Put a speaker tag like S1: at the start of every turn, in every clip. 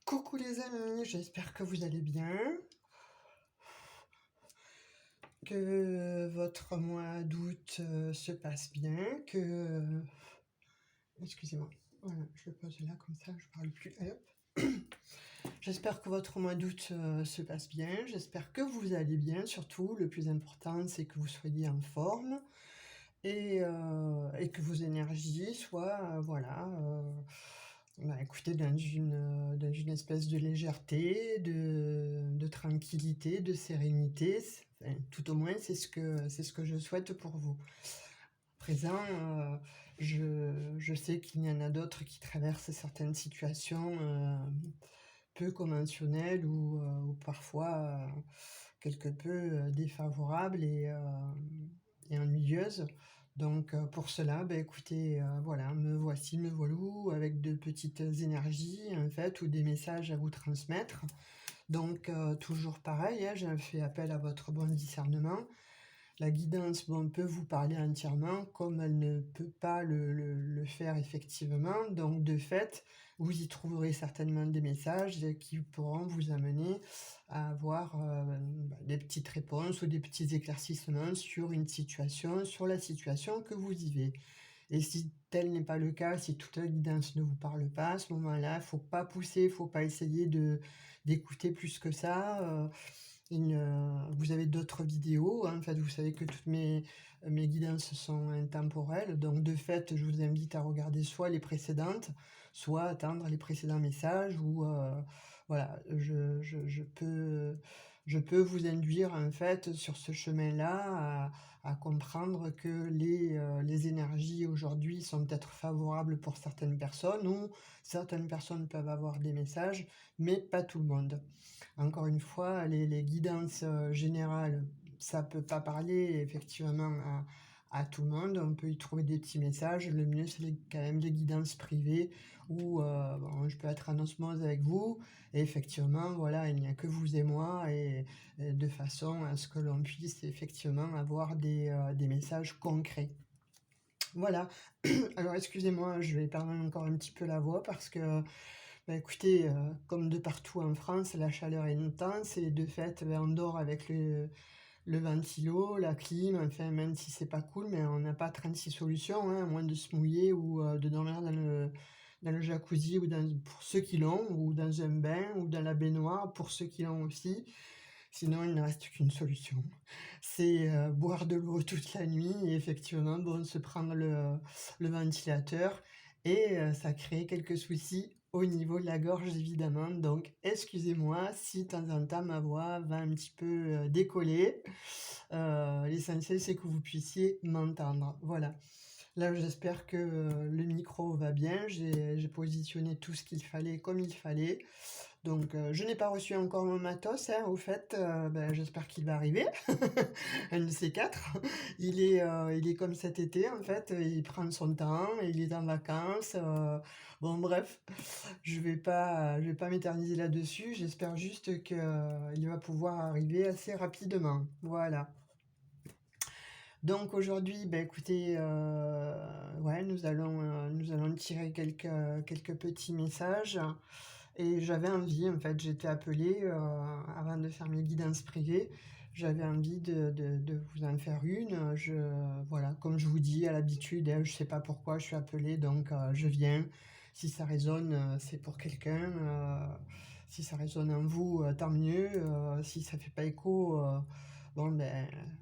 S1: Coucou les amis, j'espère que vous allez bien, que votre mois d'août se passe bien, excusez-moi, voilà, je le pose là comme ça, je parle plus, allez, hop. J'espère que votre mois d'août se passe bien, j'espère que vous allez bien, surtout, le plus important, c'est que vous soyez en forme et que vos énergies soient, voilà, écoutez, dans une espèce de légèreté, de tranquillité, de sérénité. Enfin, tout au moins, c'est ce que je souhaite pour vous. À présent, je sais qu'il y en a d'autres qui traversent certaines situations peu conventionnelles ou parfois quelque peu défavorables et ennuyeuses. Donc pour cela, écoutez, voilà, me voici, me voilou, avec de petites énergies, en fait, ou des messages à vous transmettre. Donc toujours pareil, hein, j'ai fait appel à votre bon discernement. La guidance, bon, peut vous parler entièrement, comme elle ne peut pas le faire effectivement. Donc de fait, vous y trouverez certainement des messages qui pourront vous amener à avoir des petites réponses ou des petits éclaircissements sur une situation, sur la situation que vous vivez. Et si tel n'est pas le cas, si toute la guidance ne vous parle pas, à ce moment-là, il ne faut pas pousser, il ne faut pas essayer d'écouter plus que ça. Vous avez d'autres vidéos, hein. En fait, vous savez que toutes mes guidances sont intemporelles, donc de fait, je vous invite à regarder soit les précédentes, soit attendre les précédents messages, ou voilà, je peux vous induire en fait sur ce chemin-là à comprendre que les énergies aujourd'hui sont peut-être favorables pour certaines personnes, ou certaines personnes peuvent avoir des messages, mais pas tout le monde. Encore une fois, les guidances générales, ça peut pas parler effectivement à tout le monde. On peut y trouver des petits messages. Le mieux, c'est quand même les guidances privées où bon, je peux être en osmose avec vous. Et effectivement, voilà, il n'y a que vous et moi, et de façon à ce que l'on puisse effectivement avoir des messages concrets. Voilà. Alors, excusez-moi, je vais perdre encore un petit peu la voix parce que écoutez, comme de partout en France, la chaleur est intense et de fait, on dort avec le ventilo, la clim, enfin, même si c'est pas cool, mais on n'a pas 36 solutions, hein, à moins de se mouiller ou de dormir dans le jacuzzi, ou pour ceux qui l'ont, ou dans un bain, ou dans la baignoire, pour ceux qui l'ont aussi. Sinon, il ne reste qu'une solution. C'est boire de l'eau toute la nuit et effectivement, bon, se prendre le ventilateur, et ça crée quelques soucis au niveau de la gorge évidemment. Donc excusez-moi si de temps en temps ma voix va un petit peu décoller. L'essentiel, c'est que vous puissiez m'entendre. Voilà. Là, j'espère que le micro va bien. J'ai positionné tout ce qu'il fallait comme il fallait. Donc, je n'ai pas reçu encore mon matos, hein, au fait, j'espère qu'il va arriver, un de ces quatre. Il est comme cet été, en fait, il prend son temps, il est en vacances, bon bref, je vais pas m'éterniser là-dessus, j'espère juste qu'il va pouvoir arriver assez rapidement, voilà. Donc aujourd'hui, écoutez, ouais, nous allons tirer quelques petits messages. Et j'avais envie, en fait, j'étais appelée, avant de faire mes guidances privées, j'avais envie de vous en faire une. Voilà, comme je vous dis, à l'habitude, hein, je sais pas pourquoi je suis appelée, donc je viens. Si ça résonne, c'est pour quelqu'un. Si ça résonne en vous, tant mieux. Si ça fait pas écho, bon,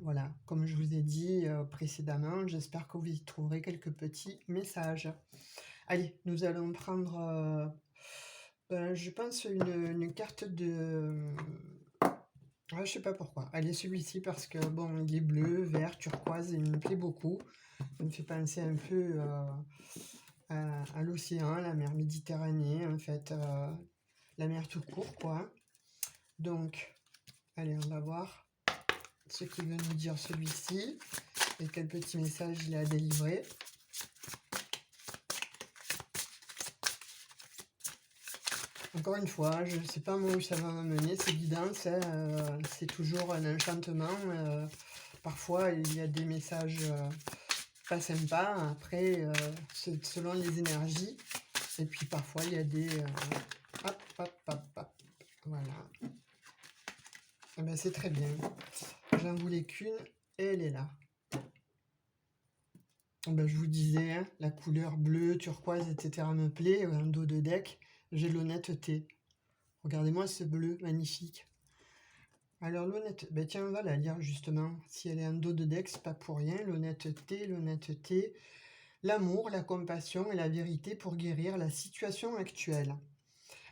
S1: voilà, comme je vous ai dit précédemment, j'espère que vous y trouverez quelques petits messages. Allez, nous allons prendre, je pense, une carte de... je sais pas pourquoi. Allez, celui-ci, parce que, bon, il est bleu, vert, turquoise, et il me plaît beaucoup. Il me fait penser un peu à l'océan, la mer Méditerranée, en fait, la mer tout court, quoi. Donc, allez, on va voir ce qu'il veut nous dire celui-ci, et quel petit message il a à délivrer. Encore une fois, je ne sais pas où ça va m'amener, ces guidances, hein, c'est toujours un enchantement. Parfois, il y a des messages pas sympas. Après, c'est selon les énergies. Et puis parfois, il y a des... hop, hop, hop, hop. Voilà. Eh ben, c'est très bien. J'en voulais qu'une et elle est là. Ben, je vous disais, hein, la couleur bleue, turquoise, etc. me plaît. Un dos de deck, j'ai l'honnêteté. Regardez-moi ce bleu magnifique. Alors l'honnêteté, ben tiens, on va la lire justement. Si elle est en dos de deck, c'est pas pour rien. L'honnêteté, l'amour, la compassion et la vérité pour guérir la situation actuelle.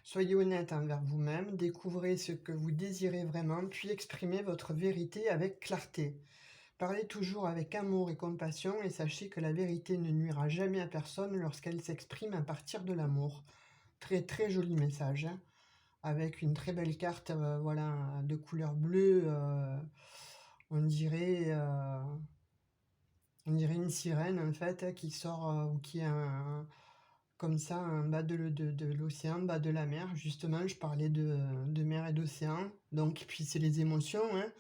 S1: Soyez honnête envers vous-même, découvrez ce que vous désirez vraiment, puis exprimez votre vérité avec clarté. Parlez toujours avec amour et compassion et sachez que la vérité ne nuira jamais à personne lorsqu'elle s'exprime à partir de l'amour. Très très joli message, hein, avec une très belle carte, voilà, de couleur bleue. On dirait, euh, on dirait une sirène en fait, hein, qui sort ou qui est comme ça en bas de l'océan, bas de la mer. Justement, je parlais de mer et d'océan. Donc, puis c'est les émotions, hein.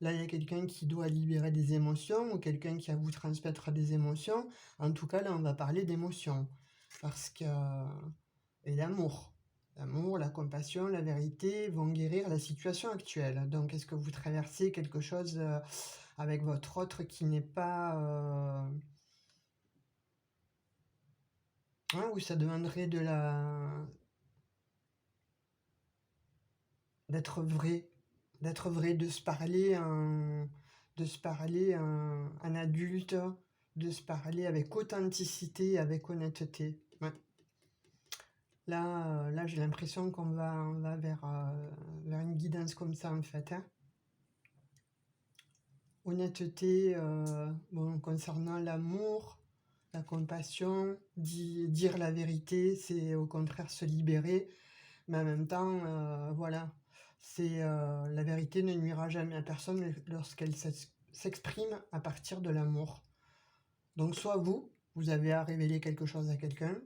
S1: Là, il y a quelqu'un qui doit libérer des émotions ou quelqu'un qui a à vous transmettre des émotions. En tout cas, là, on va parler d'émotions. Parce que... Et l'amour. L'amour, la compassion, la vérité vont guérir la situation actuelle. Donc, est-ce que vous traversez quelque chose avec votre autre qui n'est pas... Où ça demanderait d'être vrai, de se parler en adulte, de se parler avec authenticité, avec honnêteté. Ouais. Là, j'ai l'impression on va vers une guidance comme ça en fait, hein. Honnêteté, bon, concernant l'amour, la compassion, dire la vérité, c'est au contraire se libérer, mais en même temps, voilà, c'est la vérité ne nuira jamais à personne lorsqu'elle s'exprime à partir de l'amour. Donc soit vous avez à révéler quelque chose à quelqu'un,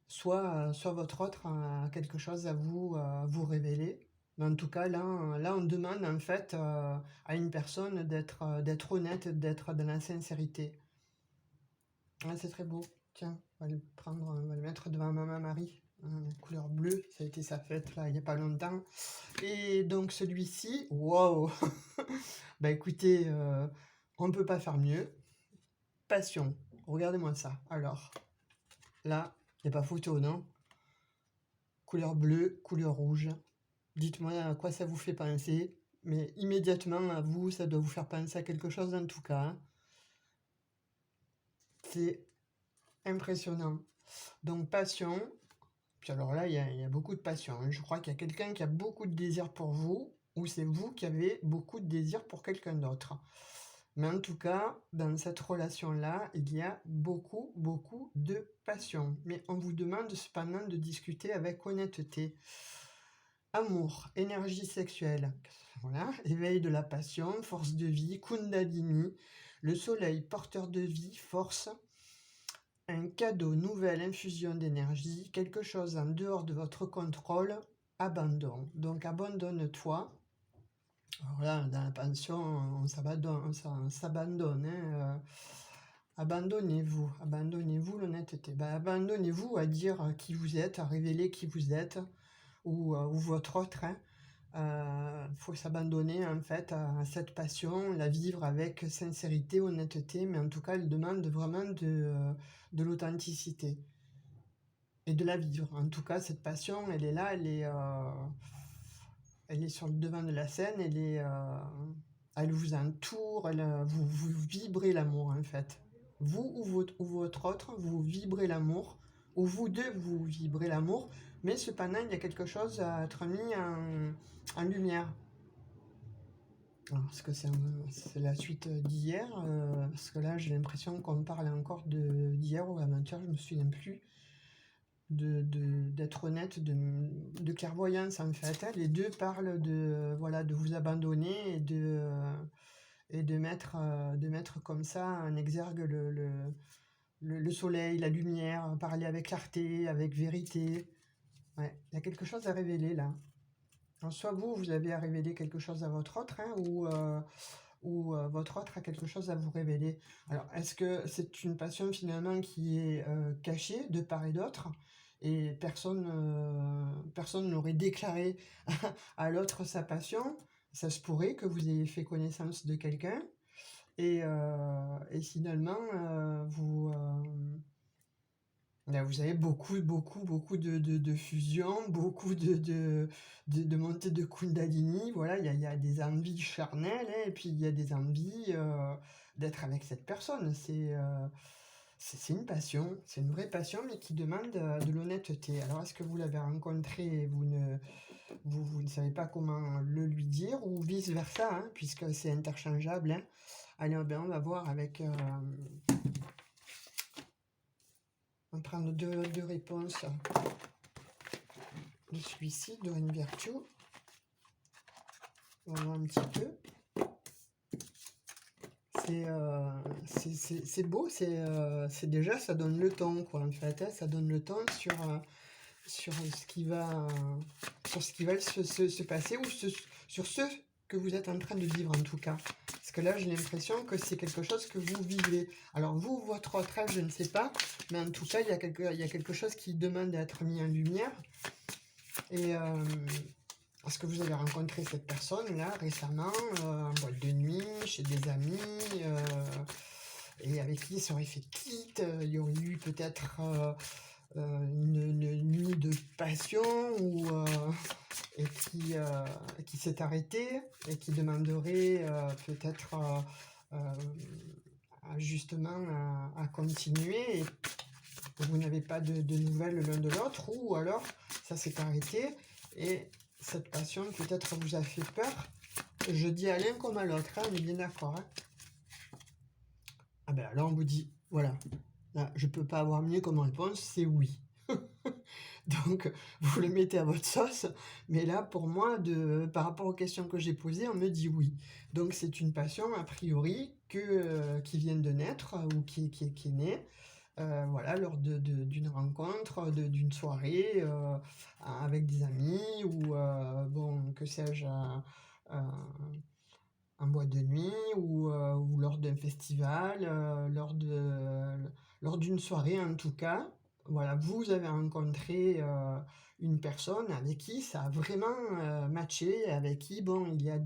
S1: soit votre autre a quelque chose à vous révéler. Mais en tout cas, là, on demande en fait à une personne d'être honnête, d'être dans la sincérité. Ah, c'est très beau. Tiens, on va le prendre, on va le mettre devant Maman Marie. La couleur bleue, ça a été sa fête là, il n'y a pas longtemps. Et donc celui-ci, waouh. Bah écoutez, on ne peut pas faire mieux. Passion. Regardez-moi ça. Alors, là, il n'y a pas photo, non? Couleur bleue, couleur rouge. Dites-moi à quoi ça vous fait penser. Mais immédiatement, à vous, ça doit vous faire penser à quelque chose en tout cas, hein. C'est impressionnant. Donc, passion. Puis alors là, il y a beaucoup de passion, hein. Je crois qu'il y a quelqu'un qui a beaucoup de désir pour vous, ou c'est vous qui avez beaucoup de désir pour quelqu'un d'autre. Mais en tout cas, dans cette relation-là, il y a beaucoup, beaucoup de passion. Mais on vous demande cependant de discuter avec honnêteté. Amour, énergie sexuelle, voilà, éveil de la passion, force de vie, Kundalini, le soleil porteur de vie, force, un cadeau, nouvelle infusion d'énergie, quelque chose en dehors de votre contrôle, abandon. Donc abandonne-toi. Alors là, dans la pension, on s'abandonne, hein. Abandonnez-vous l'honnêteté. Ben, abandonnez-vous à dire qui vous êtes, à révéler qui vous êtes, ou votre autre, hein. Faut s'abandonner en fait à cette passion, la vivre avec sincérité, honnêteté, mais en tout cas, elle demande vraiment de l'authenticité et de la vivre. En tout cas, cette passion, elle est là, elle est sur le devant de la scène, elle vous entoure, vous vibrez l'amour en fait. Vous ou votre autre, vous vibrez l'amour, ou vous deux, vous vibrez l'amour, mais cependant, il y a quelque chose à être mis en lumière. Alors, est-ce que c'est la suite d'hier? Parce que là, j'ai l'impression qu'on parle encore d'hier ou avant-hier, je me souviens plus. D'être honnête, de clairvoyance en fait, hein. Les deux parlent voilà, de vous abandonner et de mettre comme ça en exergue le soleil, la lumière, parler avec clarté, avec vérité. Ouais, il y a quelque chose à révéler là. Alors, soit vous avez à révéler quelque chose à votre autre, hein, ou votre autre a quelque chose à vous révéler. Alors, est-ce que c'est une passion finalement qui est cachée de part et d'autre et personne n'aurait déclaré à l'autre sa passion? Ça se pourrait que vous ayez fait connaissance de quelqu'un et finalement, là, vous avez beaucoup de fusions, beaucoup de montées de Kundalini. Voilà, il y a des envies charnelles, hein, et puis il y a des envies d'être avec cette personne. C'est une passion, c'est une vraie passion, mais qui demande de l'honnêteté. Alors, est-ce que vous l'avez rencontré et vous ne savez pas comment le lui dire, ou vice-versa, hein, puisque c'est interchangeable, hein. Allez, ben, on va voir avec... on va prendre deux réponses de celui-ci, Dorine Virtue. On va voir un petit peu. C'est beau, c'est déjà, ça donne le ton, quoi, en fait, hein, ça donne le ton sur ce qui va, se passer, ou sur ce que vous êtes en train de vivre, en tout cas. Parce que là, j'ai l'impression que c'est quelque chose que vous vivez. Alors vous, votre autre âge, je ne sais pas, mais en tout cas, il y a quelque chose qui demande d'être mis en lumière. Et est-ce que vous avez rencontré cette personne-là récemment, en boîte de nuit, chez des amis, et avec qui il serait fait quitte, il y aurait eu peut-être une nuit de passion et qui s'est arrêtée et qui demanderait peut-être justement à continuer, et vous n'avez pas de nouvelles l'un de l'autre, ou alors ça s'est arrêté et cette passion peut-être vous a fait peur. Je dis à l'un comme à l'autre, hein, on est bien d'accord, hein. Ah ben là on vous dit, voilà, là, je peux pas avoir mieux comme réponse, c'est oui. Donc vous le mettez à votre sauce, mais là pour moi, par rapport aux questions que j'ai posées, on me dit oui. Donc c'est une passion a priori qui vient de naître, ou qui est née. Voilà, lors d'une rencontre, d'une soirée avec des amis, ou bon, que sais-je, en boîte de nuit, ou lors d'un festival, lors d'une soirée en tout cas. Voilà, vous avez rencontré une personne avec qui ça a vraiment matché, avec qui, bon, il y a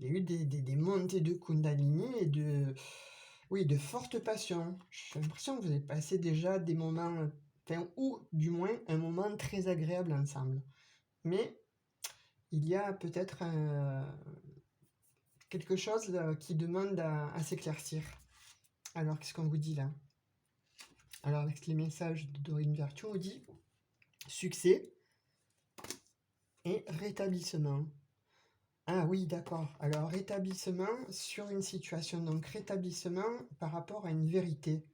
S1: eu des montées de Kundalini et oui, de fortes passions. J'ai l'impression que vous avez passé déjà des moments, enfin, ou du moins un moment très agréable ensemble. Mais il y a peut-être quelque chose qui demande à s'éclaircir. Alors, qu'est-ce qu'on vous dit là? Alors, avec les messages de Dorine Virtue, on dit succès et rétablissement. Ah oui, d'accord. Alors, rétablissement sur une situation. Donc, rétablissement par rapport à une vérité,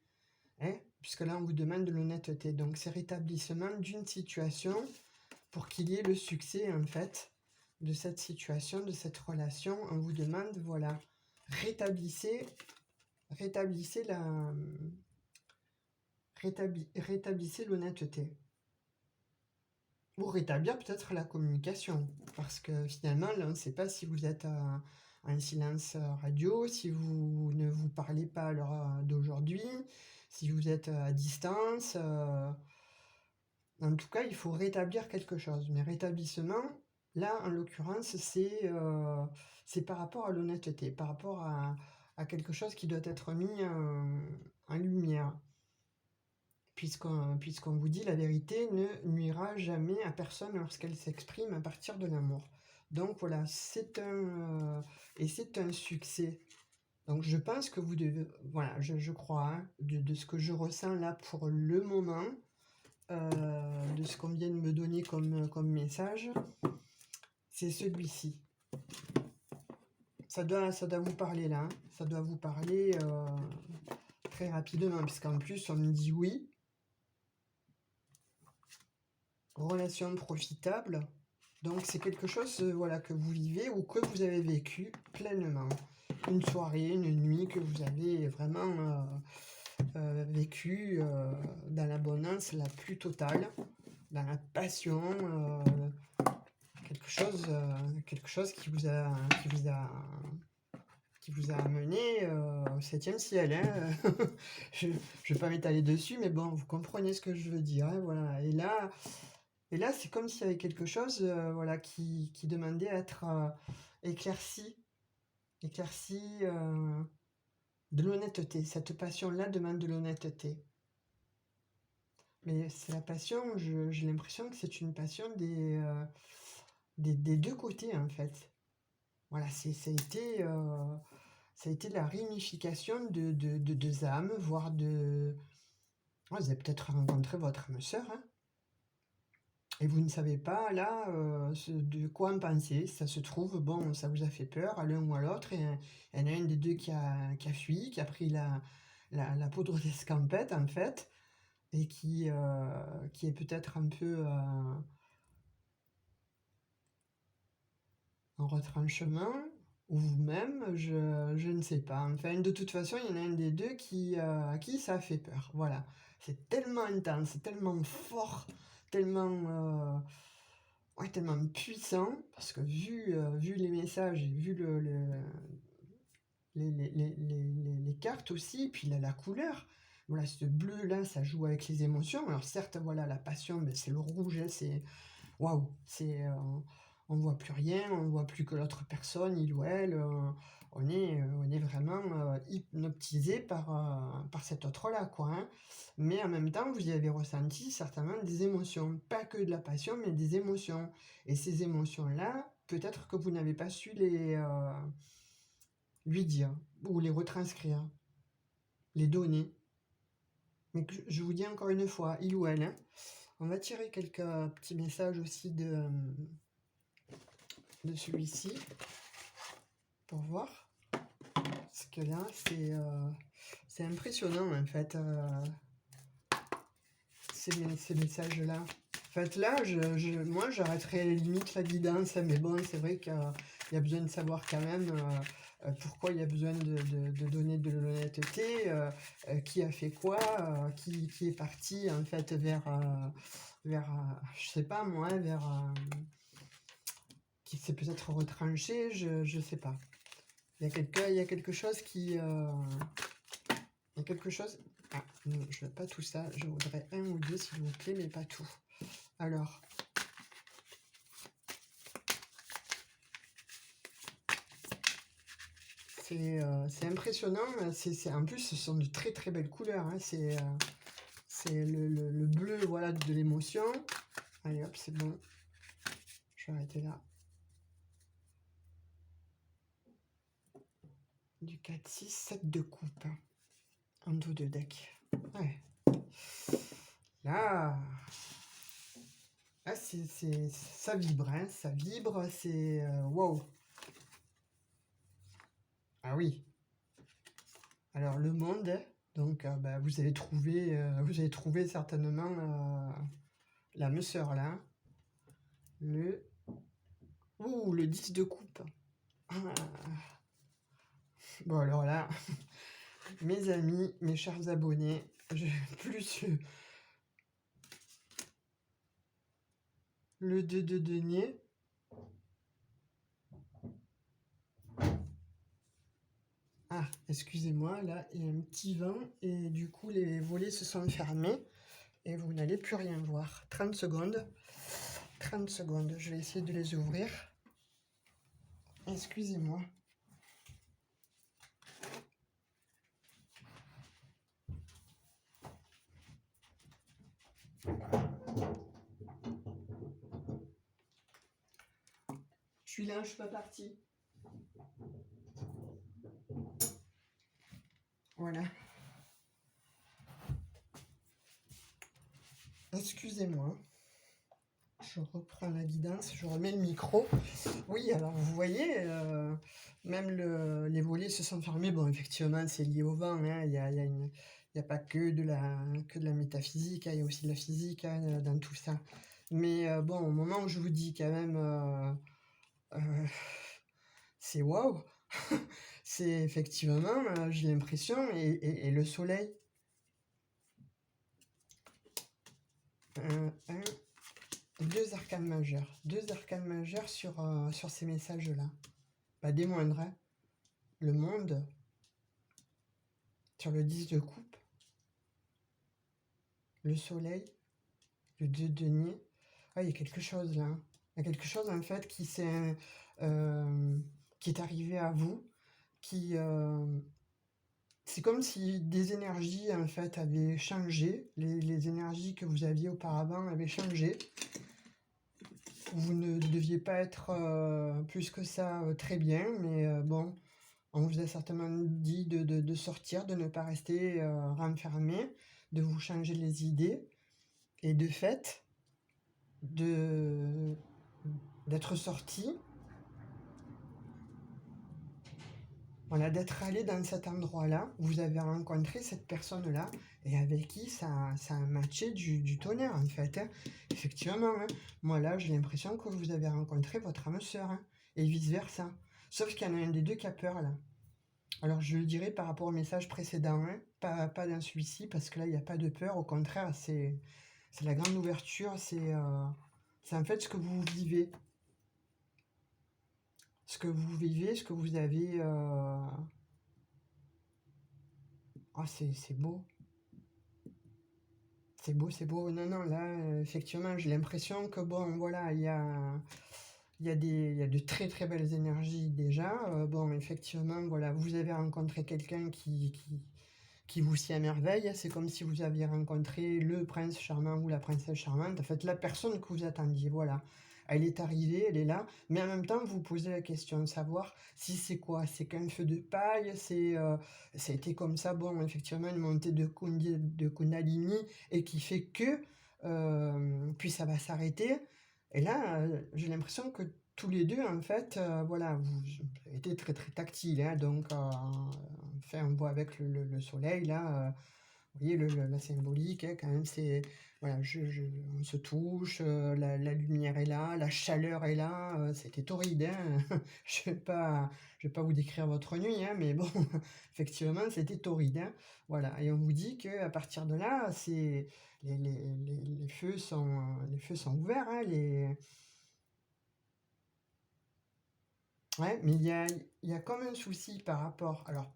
S1: hein, puisque là, on vous demande de l'honnêteté. Donc, c'est rétablissement d'une situation pour qu'il y ait le succès, en fait, de cette situation, de cette relation. On vous demande, voilà, rétablissez rétablissez l'honnêteté. Ou rétablir peut-être la communication. Parce que finalement, là, on ne sait pas si vous êtes en silence radio, si vous ne vous parlez pas à l'heure d'aujourd'hui, si vous êtes à distance. En tout cas, il faut rétablir quelque chose. Mais rétablissement, là, en l'occurrence, c'est par rapport à l'honnêteté, par rapport à quelque chose qui doit être mis en lumière. Puisqu'on vous dit la vérité ne nuira jamais à personne lorsqu'elle s'exprime à partir de l'amour. Donc voilà, c'est un succès. Donc je pense que vous devez, voilà, je crois, hein, de ce que je ressens là pour le moment, de ce qu'on vient de me donner comme message, c'est celui-ci. Ça doit vous parler là, hein. Ça doit vous parler très rapidement, puisqu'en plus on me dit oui. Relation profitable. Donc c'est quelque chose voilà, que vous vivez ou que vous avez vécu pleinement. Une soirée, une nuit que vous avez vraiment vécu dans l'abondance la plus totale, dans la passion, quelque chose qui vous a amené au septième ciel, hein. Je ne vais pas m'étaler dessus, mais bon, vous comprenez ce que je veux dire, hein, voilà. Et là, c'est comme s'il y avait quelque chose, voilà, qui demandait à être éclairci, éclairci, de l'honnêteté. Cette passion-là demande de l'honnêteté. Mais c'est la passion, j'ai l'impression que c'est une passion des deux côtés, en fait. Voilà, ça a été la réunification de deux âmes, voire de... Ouais, vous avez peut-être rencontré votre âme sœur, hein, et vous ne savez pas, là, de quoi en penser. Ça se trouve, bon, ça vous a fait peur à l'un ou à l'autre, et il y en a un des deux qui a fui, qui a pris la poudre d'escampette, en fait, et qui est peut-être un peu en retranchement, ou vous-même, je ne sais pas. Enfin, de toute façon, il y en a un des deux à qui ça a fait peur. Voilà. C'est tellement intense, c'est tellement fort, tellement, ouais, tellement puissant, parce que vu les messages et vu les cartes aussi, puis la couleur, voilà, ce bleu-là, ça joue avec les émotions. Alors certes, voilà, la passion, ben, c'est le rouge, hein, c'est... Waouh, on voit plus rien, on voit plus que l'autre personne, il ou elle, on est vraiment hypnotisé par cet autre-là, quoi, hein. Mais en même temps, vous y avez ressenti certainement des émotions, pas que de la passion, mais des émotions. Et ces émotions-là, peut-être que vous n'avez pas su lui dire, ou les retranscrire, les donner. Mais je vous dis encore une fois, il ou elle, hein. On va tirer quelques petits messages aussi de celui-ci pour voir. Parce que là, c'est impressionnant en fait, ces messages-là. En fait, là, moi, j'arrêterais limite la guidance, hein, mais bon, c'est vrai qu'il y a besoin de savoir quand même pourquoi il y a besoin de donner de l'honnêteté, qui a fait quoi, qui est parti en fait je sais pas moi, qui s'est peut-être retranché, je sais pas. Il y a quelque chose qui... il y a quelque chose... Ah, non, je veux pas tout ça. Je voudrais un ou deux, s'il vous plaît, mais pas tout. Alors... C'est impressionnant. En plus, ce sont de très très belles couleurs, hein. C'est le bleu, voilà, de l'émotion. Allez, hop, c'est bon. Je vais arrêter là. Du 4, 6, 7 de coupe. En dos de deck. Ouais. Là, ça vibre, hein, ça vibre, c'est wow. Ah oui. Alors le monde, donc bah, vous avez trouvé certainement l'âme sœur là. Le 10 de coupe. Ah. Bon alors là, mes amis, mes chers abonnés, plus le 2 de denier. Ah, excusez-moi, là, il y a un petit vent et du coup, les volets se sont fermés et vous n'allez plus rien voir. 30 secondes. 30 secondes, je vais essayer de les ouvrir. Excusez-moi. Je suis là, je suis pas partie. Voilà. Excusez-moi. Je reprends la guidance, je remets le micro. Oui, alors vous voyez, même les volets se sont fermés. Bon, effectivement, c'est lié au vent, hein. Il y a pas que de la métaphysique, hein. Il y a aussi de la physique, hein, dans tout ça. Mais bon, au moment où je vous dis quand même, c'est waouh. C'est effectivement, j'ai l'impression, et le soleil. Deux arcanes majeures. Deux arcanes majeures sur ces messages-là. Pas des moindres, hein. le monde, sur le 10 de coupe, le soleil, le 2 de denier. Ah, il y a quelque chose là, hein. Il y a quelque chose en fait qui est arrivé à vous, qui, c'est comme si des énergies en fait avaient changé, les énergies que vous aviez auparavant avaient changé. Vous ne deviez pas être plus que ça très bien, mais bon, on vous a certainement dit de sortir, de ne pas rester renfermé, de vous changer les idées, et de fait, de d'être sorti, voilà, d'être allé dans cet endroit-là, vous avez rencontré cette personne-là, et avec qui ça a matché du tonnerre, en fait, hein. Effectivement, hein. Moi, là, j'ai l'impression que vous avez rencontré votre âme sœur, hein, et vice-versa. Sauf qu'il y en a un des deux qui a peur, là. Alors, je le dirais par rapport au message précédent, hein, pas dans celui-ci, parce que là, il n'y a pas de peur, au contraire, c'est la grande ouverture, c'est en fait ce que vous vivez. Ce que vous vivez, ce que vous avez... Oh, c'est beau. C'est beau, c'est beau. Non, non, là, effectivement, j'ai l'impression que, bon, voilà, il y a de très, très belles énergies déjà. Bon, effectivement, voilà, vous avez rencontré quelqu'un qui vous s'y émerveille. C'est comme si vous aviez rencontré le prince charmant ou la princesse charmante. En fait, la personne que vous attendiez, voilà. Elle est arrivée, elle est là, mais en même temps, vous posez la question de savoir si c'est quoi, c'est qu'un feu de paille, ça a été comme ça, bon, effectivement, une montée de Kundalini, et qui fait que, puis ça va s'arrêter. Et là, j'ai l'impression que tous les deux, en fait, voilà, vous avez été très très tactile, hein, donc on fait un bois avec le soleil, là, vous voyez la symbolique, hein, quand même, c'est, voilà, on se touche, la lumière est là, la chaleur est là, c'était torride, hein. Je vais pas vous décrire votre nuit, hein, mais bon, effectivement, c'était torride, hein. Voilà, et on vous dit que à partir de là, les feux sont ouverts, hein, ouais, mais il y a comme un souci par rapport, alors,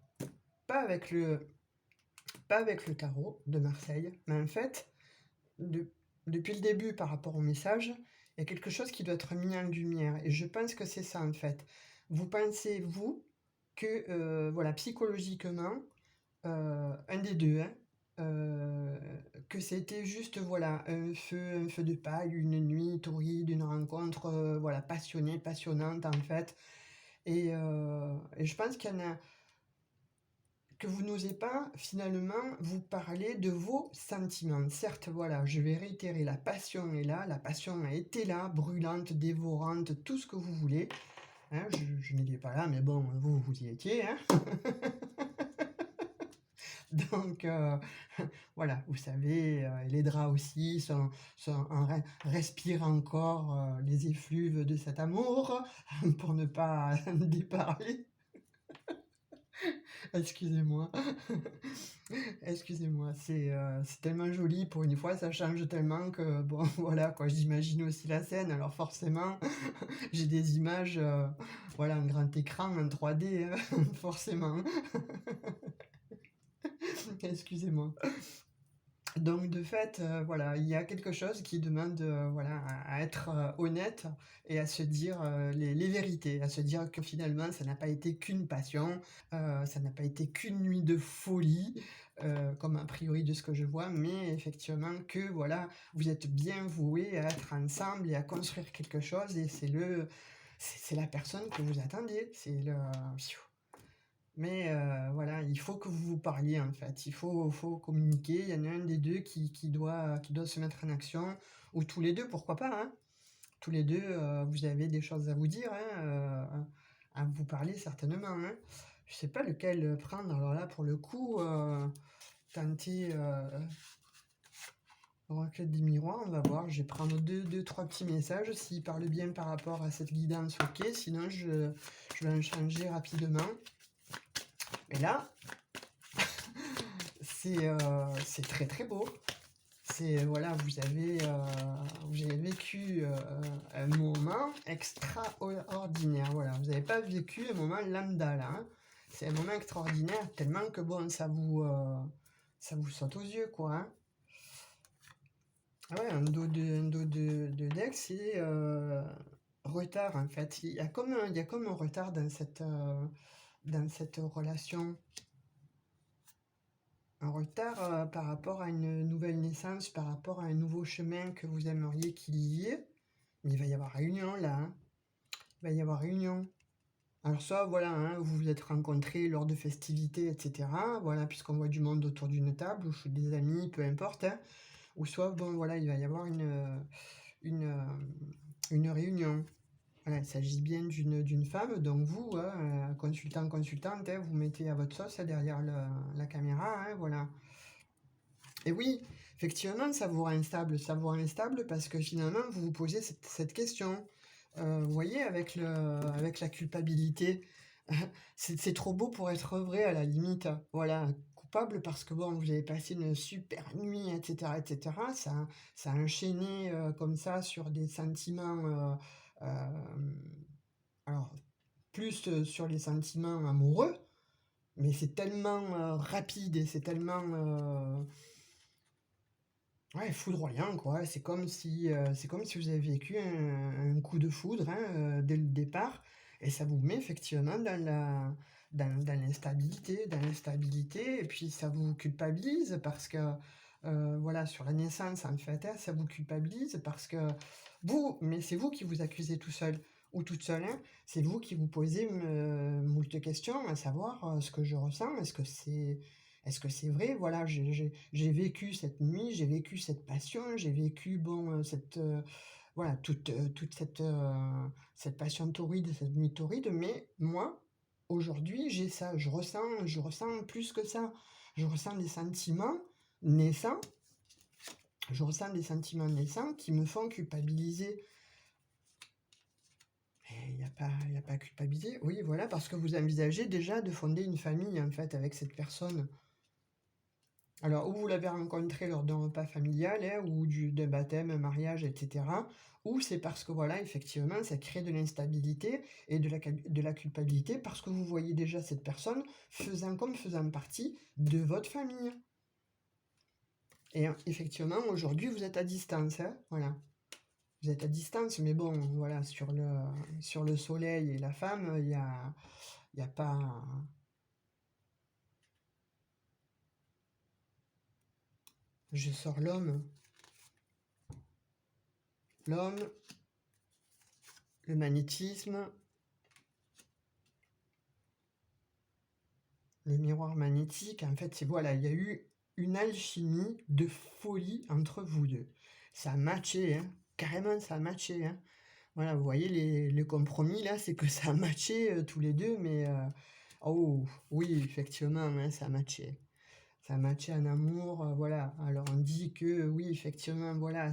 S1: pas avec le, pas avec le tarot de Marseille, mais en fait, de- depuis le début par rapport au message, il y a quelque chose qui doit être mis en lumière. Et je pense que c'est ça en fait. Vous pensez, vous, que voilà, psychologiquement, un des deux, hein, euh, que c'était juste voilà, un feu de paille, une nuit torride, une rencontre voilà, passionnée, passionnante en fait. Et je pense qu'il y en a que vous n'osez pas finalement vous parler de vos sentiments. Certes, voilà, je vais réitérer, la passion est là, la passion a été là, brûlante, dévorante, tout ce que vous voulez. Hein, je n'étais pas là, mais bon, vous y étiez, hein. Donc, voilà, vous savez, les draps aussi respirent encore les effluves de cet amour, pour ne pas déparler. Excusez-moi. Excusez-moi, c'est tellement joli pour une fois, ça change tellement que bon, voilà quoi, j'imagine aussi la scène. Alors forcément, j'ai des images, voilà, un grand écran, en 3D, forcément. Excusez-moi. Donc de fait, voilà, il y a quelque chose qui demande, voilà, à être honnête, et à se dire les vérités, à se dire que finalement, ça n'a pas été qu'une passion, ça n'a pas été qu'une nuit de folie, comme a priori de ce que je vois, mais effectivement que voilà, vous êtes bien voués à être ensemble et à construire quelque chose, et c'est la personne que vous attendiez, c'est le... Mais voilà, il faut que vous vous parliez en fait, faut communiquer, il y en a un des deux qui doit se mettre en action, ou tous les deux, pourquoi pas, hein. Tous les deux, vous avez des choses à vous dire, hein, à vous parler certainement, hein. Je sais pas lequel prendre, alors là, pour le coup, tenter requête des miroirs, on va voir, je vais prendre trois petits messages, s'ils parlent bien par rapport à cette guidance, ok, sinon je vais en changer rapidement. Et là, c'est très très beau. C'est voilà, vous avez vécu un moment extraordinaire. Voilà, vous n'avez pas vécu un moment lambda là, hein. C'est un moment extraordinaire, tellement que bon, ça vous saute aux yeux, quoi, hein. Ah ouais, un dos de deck, c'est retard, en fait. Il y a comme un retard dans cette relation. Un retard par rapport à une nouvelle naissance, par rapport à un nouveau chemin que vous aimeriez qu'il y ait. Mais il va y avoir réunion, là, hein. Il va y avoir réunion. Alors soit, voilà, hein, vous vous êtes rencontrés lors de festivités, etc. Voilà, puisqu'on voit du monde autour d'une table, ou chez des amis, peu importe, hein. Ou soit, bon, voilà, il va y avoir une, une réunion. Voilà, il s'agit bien d'une femme, donc vous, hein, consultant, consultante, hein, vous mettez à votre sauce hein, derrière la caméra, hein, voilà. Et oui, effectivement, ça vous rend instable parce que finalement, vous vous posez cette question. Vous voyez, avec la culpabilité, c'est trop beau pour être vrai à la limite. Voilà, coupable parce que bon, vous avez passé une super nuit, etc., etc. Ça a enchaîné comme ça sur des sentiments, alors plus sur les sentiments amoureux, mais c'est tellement rapide et c'est tellement ouais, foudroyant, quoi. C'est comme si vous avez vécu un coup de foudre hein, dès le départ, et ça vous met effectivement dans l'instabilité, et puis ça vous culpabilise parce que, voilà, sur la naissance, en fait, hein, ça vous culpabilise parce que mais c'est vous qui vous accusez tout seul ou toute seule, hein. C'est vous qui vous posez moult questions, à savoir ce que je ressens, est-ce que c'est vrai? Voilà, j'ai vécu cette nuit, j'ai vécu cette passion, j'ai vécu, bon, voilà, toute cette passion torride, cette nuit torride, mais moi, aujourd'hui, j'ai ça, je ressens plus que ça. Je ressens des sentiments naissants, je ressens des sentiments naissants qui me font culpabiliser. Et il y a pas à culpabiliser. Oui, voilà, parce que vous envisagez déjà de fonder une famille, en fait, avec cette personne. Alors, ou vous l'avez rencontré lors d'un repas familial, hein, ou d'un baptême, un mariage, etc. Ou c'est parce que, voilà, effectivement, ça crée de l'instabilité et de la culpabilité parce que vous voyez déjà cette personne faisant partie de votre famille. Et effectivement, aujourd'hui, vous êtes à distance, hein, voilà. Vous êtes à distance, mais bon, voilà, sur le soleil et la femme, il y a pas... Je sors l'homme, le magnétisme, le miroir magnétique, en fait, c'est voilà, il y a eu une alchimie de folie entre vous deux. Ça a matché, hein. Carrément, ça a matché, hein. Voilà, vous voyez les compromis là, c'est que ça a matché tous les deux, mais oh oui, effectivement, hein, ça a matché. Ça a matché en amour, voilà. Alors on dit que oui, effectivement, voilà,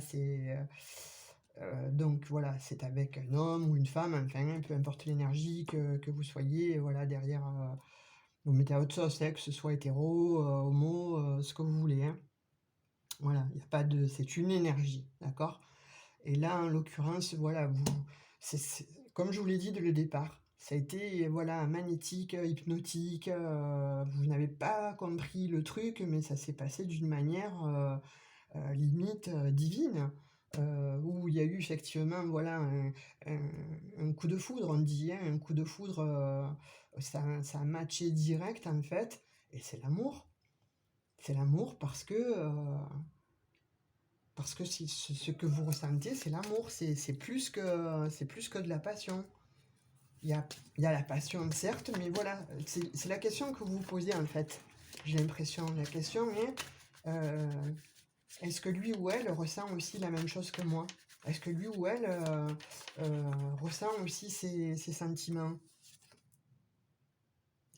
S1: donc voilà, c'est avec un homme ou une femme, enfin, peu importe l'énergie que vous soyez, voilà, derrière. Vous mettez à votre sauce, hein, que ce soit hétéro, homo, ce que vous voulez, hein. Voilà, il y a pas de c'est une énergie, d'accord? Et là, en l'occurrence, voilà, c'est comme je vous l'ai dit dès le départ, ça a été, voilà, magnétique, hypnotique, vous n'avez pas compris le truc, mais ça s'est passé d'une manière, limite, divine, où il y a eu effectivement, voilà, un coup de foudre, on dit, hein, un coup de foudre, ça a matché direct, en fait, et c'est l'amour. C'est l'amour parce que ce que vous ressentez, c'est l'amour, c'est plus que de la passion. Il y a la passion, certes, mais voilà, c'est la question que vous vous posez, en fait. J'ai l'impression, la question est, euh, est-ce que lui ou elle ressent aussi la même chose que moi? Est-ce que lui ou elle ressent aussi ces sentiments?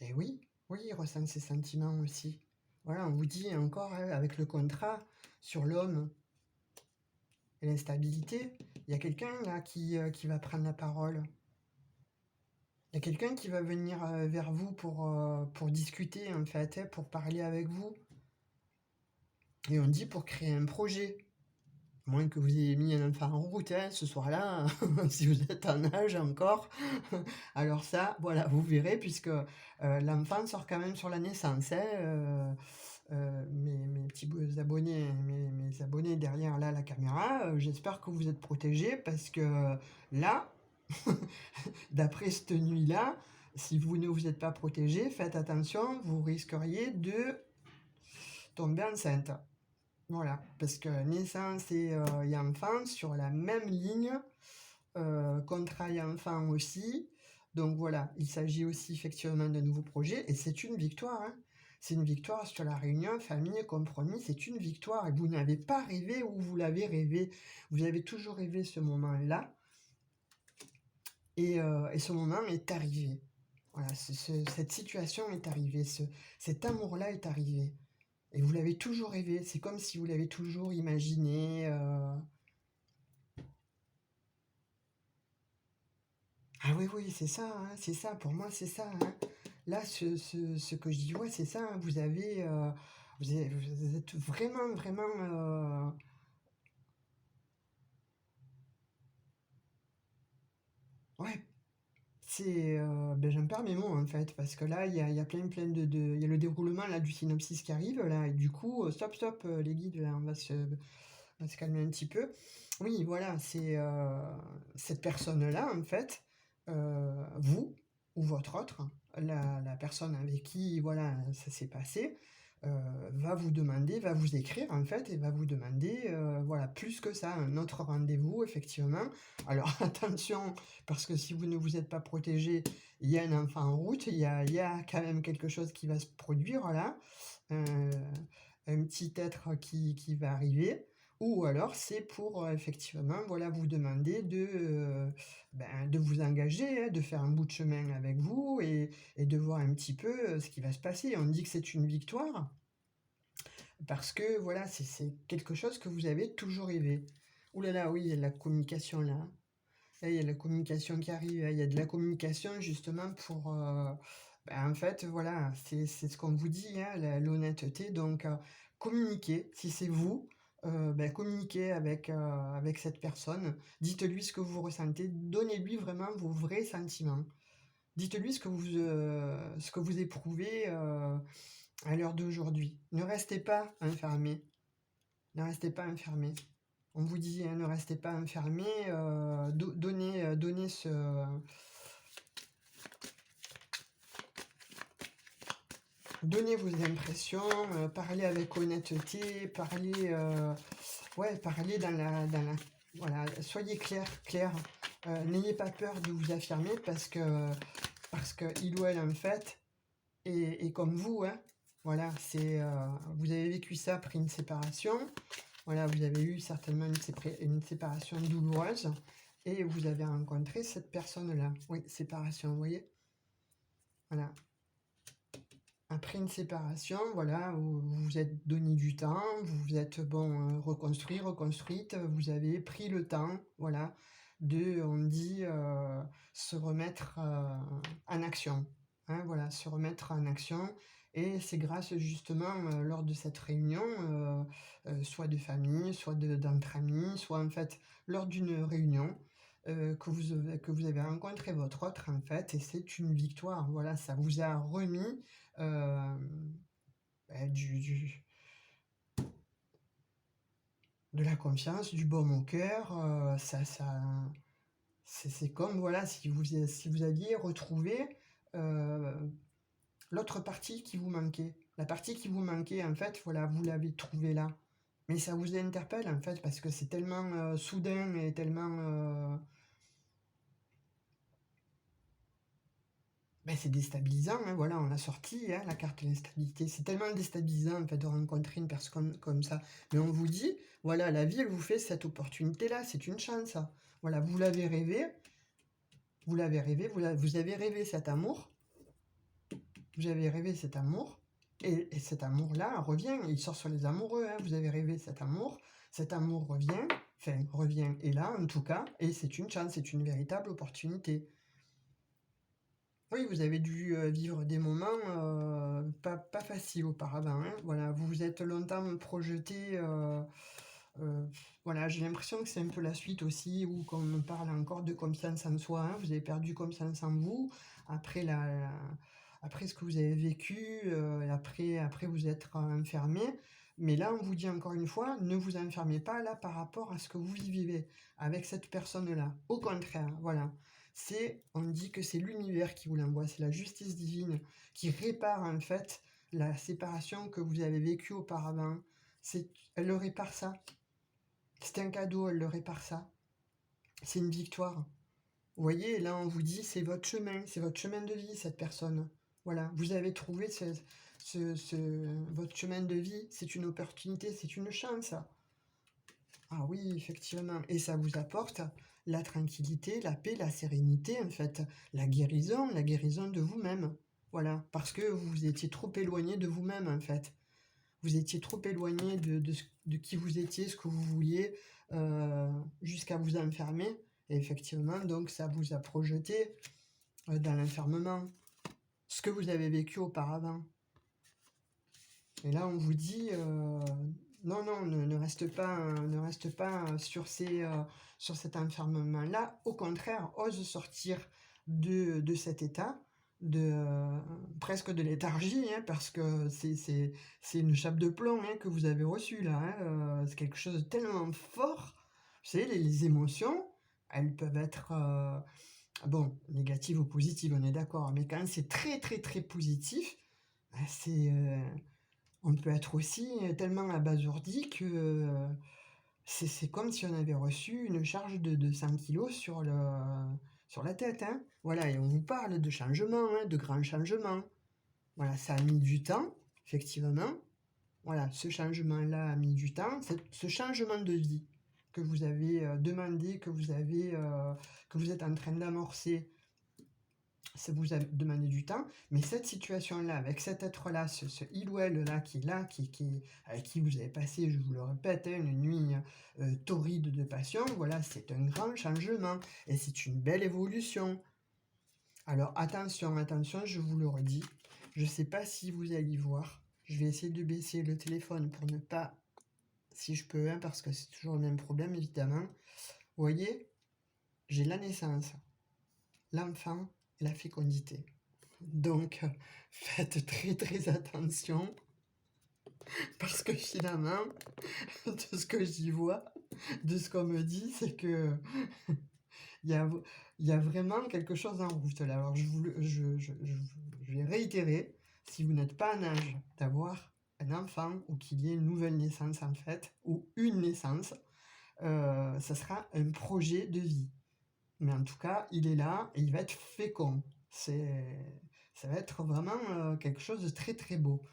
S1: Et oui, oui, il ressent ces sentiments aussi. Voilà, on vous dit encore, hein, avec le contrat sur l'homme et l'instabilité, il y a quelqu'un là qui va prendre la parole. Il y a quelqu'un qui va venir vers vous pour discuter, en fait, hein, pour parler avec vous. Et on dit pour créer un projet. À moins que vous ayez mis un enfant en route, hein, ce soir-là, si vous êtes en âge encore. Alors ça, voilà, vous verrez puisque, l'enfant sort quand même sur la naissance, hein, mes petits abonnés, mes abonnés derrière là, la caméra, j'espère que vous êtes protégés parce que là, d'après cette nuit-là, si vous ne vous êtes pas protégés, faites attention, vous risqueriez de tomber enceinte. Voilà, parce que naissance et enfant sur la même ligne, contrat et enfant aussi. Donc voilà, il s'agit aussi effectivement d'un nouveau projet et c'est une victoire, hein. C'est une victoire sur la réunion famille compromis, c'est une victoire et vous n'avez pas rêvé ou vous l'avez rêvé. Vous avez toujours rêvé ce moment-là et ce moment est arrivé. Voilà, cette situation est arrivée, cet amour-là est arrivé. Et vous l'avez toujours rêvé, c'est comme si vous l'avez toujours imaginé. Ah oui, oui, c'est ça, hein, c'est ça, pour moi c'est ça, hein. Là, ce que je dis, ouais, c'est ça, hein, vous êtes vraiment, vraiment... ouais, ben, j'en perds mes mots en fait, parce que là, il y a plein il y a le déroulement là, du synopsis qui arrive, là, et du coup, stop, stop, les guides, là, on va se calmer un petit peu. Oui, voilà, c'est cette personne-là, en fait, vous ou votre autre, la personne avec qui, voilà, ça s'est passé, va vous demander, va vous écrire, en fait, et va vous demander, voilà, plus que ça, un autre rendez-vous, effectivement. Alors, attention, parce que si vous ne vous êtes pas protégé, il y a un enfant en route, il y a quand même quelque chose qui va se produire, là, euh, un petit être qui va arriver. Ou alors c'est pour effectivement voilà, vous demander de vous engager, hein, de faire un bout de chemin avec vous et de voir un petit peu ce qui va se passer. On dit que c'est une victoire parce que voilà, c'est quelque chose que vous avez toujours rêvé. Ouh là là, oui, il y a de la communication là. Là, il y a de la communication qui arrive, hein. Il y a de la communication justement pour... en fait, voilà, c'est ce qu'on vous dit, hein, l'honnêteté. Donc, communiquez, si c'est vous, communiquez avec cette personne. Dites-lui ce que vous ressentez. Donnez-lui vraiment vos vrais sentiments. Dites-lui ce que vous éprouvez à l'heure d'aujourd'hui. Ne restez pas enfermé. Ne restez pas enfermé. On vous dit, hein, ne restez pas enfermé, donnez vos impressions, parlez avec honnêteté, parlez voilà, soyez clair, clair. N'ayez pas peur de vous affirmer parce que il ou elle en fait est comme vous, hein. Voilà, vous avez vécu ça après une séparation. Voilà, vous avez eu certainement une séparation douloureuse et vous avez rencontré cette personne-là. Oui, séparation, vous voyez? Voilà. Après une séparation, voilà, vous vous êtes donné du temps, vous vous êtes reconstruite, vous avez pris le temps, voilà, on dit, se remettre en action, hein, voilà, se remettre en action. Et c'est grâce justement lors de cette réunion, soit de famille, soit d'entre amis, soit en fait lors d'une réunion, que vous avez rencontré votre autre en fait, et c'est une victoire. Voilà, ça vous a remis euh, bah, de la confiance, du baume au cœur. C'est comme voilà, si vous aviez retrouvé euh, l'autre partie qui vous manquait. La partie qui vous manquait, en fait, voilà, vous l'avez trouvée là. Mais ça vous interpelle, en fait, parce que c'est tellement soudain et tellement... c'est déstabilisant, hein, voilà, on l'a sorti, hein, la carte de l'instabilité. C'est tellement déstabilisant, en fait, de rencontrer une personne comme ça. Mais on vous dit, voilà, la vie, elle vous fait cette opportunité-là, c'est une chance, ça. Voilà, vous l'avez rêvé, vous avez rêvé cet amour, vous avez rêvé cet amour, et cet amour-là revient, il sort sur les amoureux, hein, vous avez rêvé cet amour revient, enfin, revient, est là, en tout cas, et c'est une chance, c'est une véritable opportunité. Oui, vous avez dû vivre des moments pas faciles auparavant, hein. Voilà, vous vous êtes longtemps projeté Heu, voilà, j'ai l'impression que c'est un peu la suite aussi où qu'on me parle encore de confiance en soi, hein. Vous avez perdu confiance en vous après après ce que vous avez vécu, et après vous être enfermé. Mais là, on vous dit encore une fois, ne vous enfermez pas là par rapport à ce que vous vivez avec cette personne-là. Au contraire, voilà. On dit que c'est l'univers qui vous l'envoie, c'est la justice divine qui répare en fait la séparation que vous avez vécue auparavant. Elle le répare ça. C'est un cadeau, elle le répare ça. C'est une victoire. Vous voyez, là, on vous dit, c'est votre chemin de vie, cette personne. Voilà, vous avez trouvé votre chemin de vie, c'est une opportunité, c'est une chance. Ah oui, effectivement. Et ça vous apporte la tranquillité, la paix, la sérénité, en fait, la guérison de vous-même. Voilà, parce que vous étiez trop éloigné de vous-même, en fait. Vous étiez trop éloigné de qui vous étiez, ce que vous vouliez, jusqu'à vous enfermer. Et effectivement, donc ça vous a projeté dans l'enfermement, ce que vous avez vécu auparavant. Et là, on vous dit, non, non, ne reste pas sur cet enfermement-là. Au contraire, ose sortir de cet état, presque de léthargie, hein, parce que c'est une chape de plomb, hein, que vous avez reçue là, hein, c'est quelque chose de tellement fort. Vous savez, les émotions, elles peuvent être, bon, négatives ou positives, on est d'accord, mais quand c'est très, très, très positif, bah, on peut être aussi tellement abasourdi que c'est comme si on avait reçu une charge de 100 kilos sur la tête, hein. Voilà, et on vous parle de changements, hein, de grands changements. Voilà, ça a mis du temps, effectivement. Voilà, ce changement-là a mis du temps. Ce changement de vie que vous avez demandé, que vous êtes en train d'amorcer, ça vous a demandé du temps, mais cette situation-là, avec cet être-là, ce il ou elle-là qui est là, avec qui vous avez passé, je vous le répète, hein, une nuit torride de passion, voilà, c'est un grand changement et c'est une belle évolution. Alors attention, attention, je vous le redis, je ne sais pas si vous allez voir, je vais essayer de baisser le téléphone pour ne pas, si je peux, hein, parce que c'est toujours le même problème évidemment. Vous voyez, j'ai la naissance, l'enfant et la fécondité. Donc, faites très très attention parce que finalement, de ce que j'y vois, de ce qu'on me dit, c'est que il y a, il y a vraiment quelque chose en route là. Alors, je vais réitérer, si vous n'êtes pas en âge d'avoir un enfant ou qu'il y ait une nouvelle naissance en fait, ou une naissance, ça sera un projet de vie. Mais en tout cas, il est là et il va être fécond. Ça va être vraiment quelque chose de très très beau.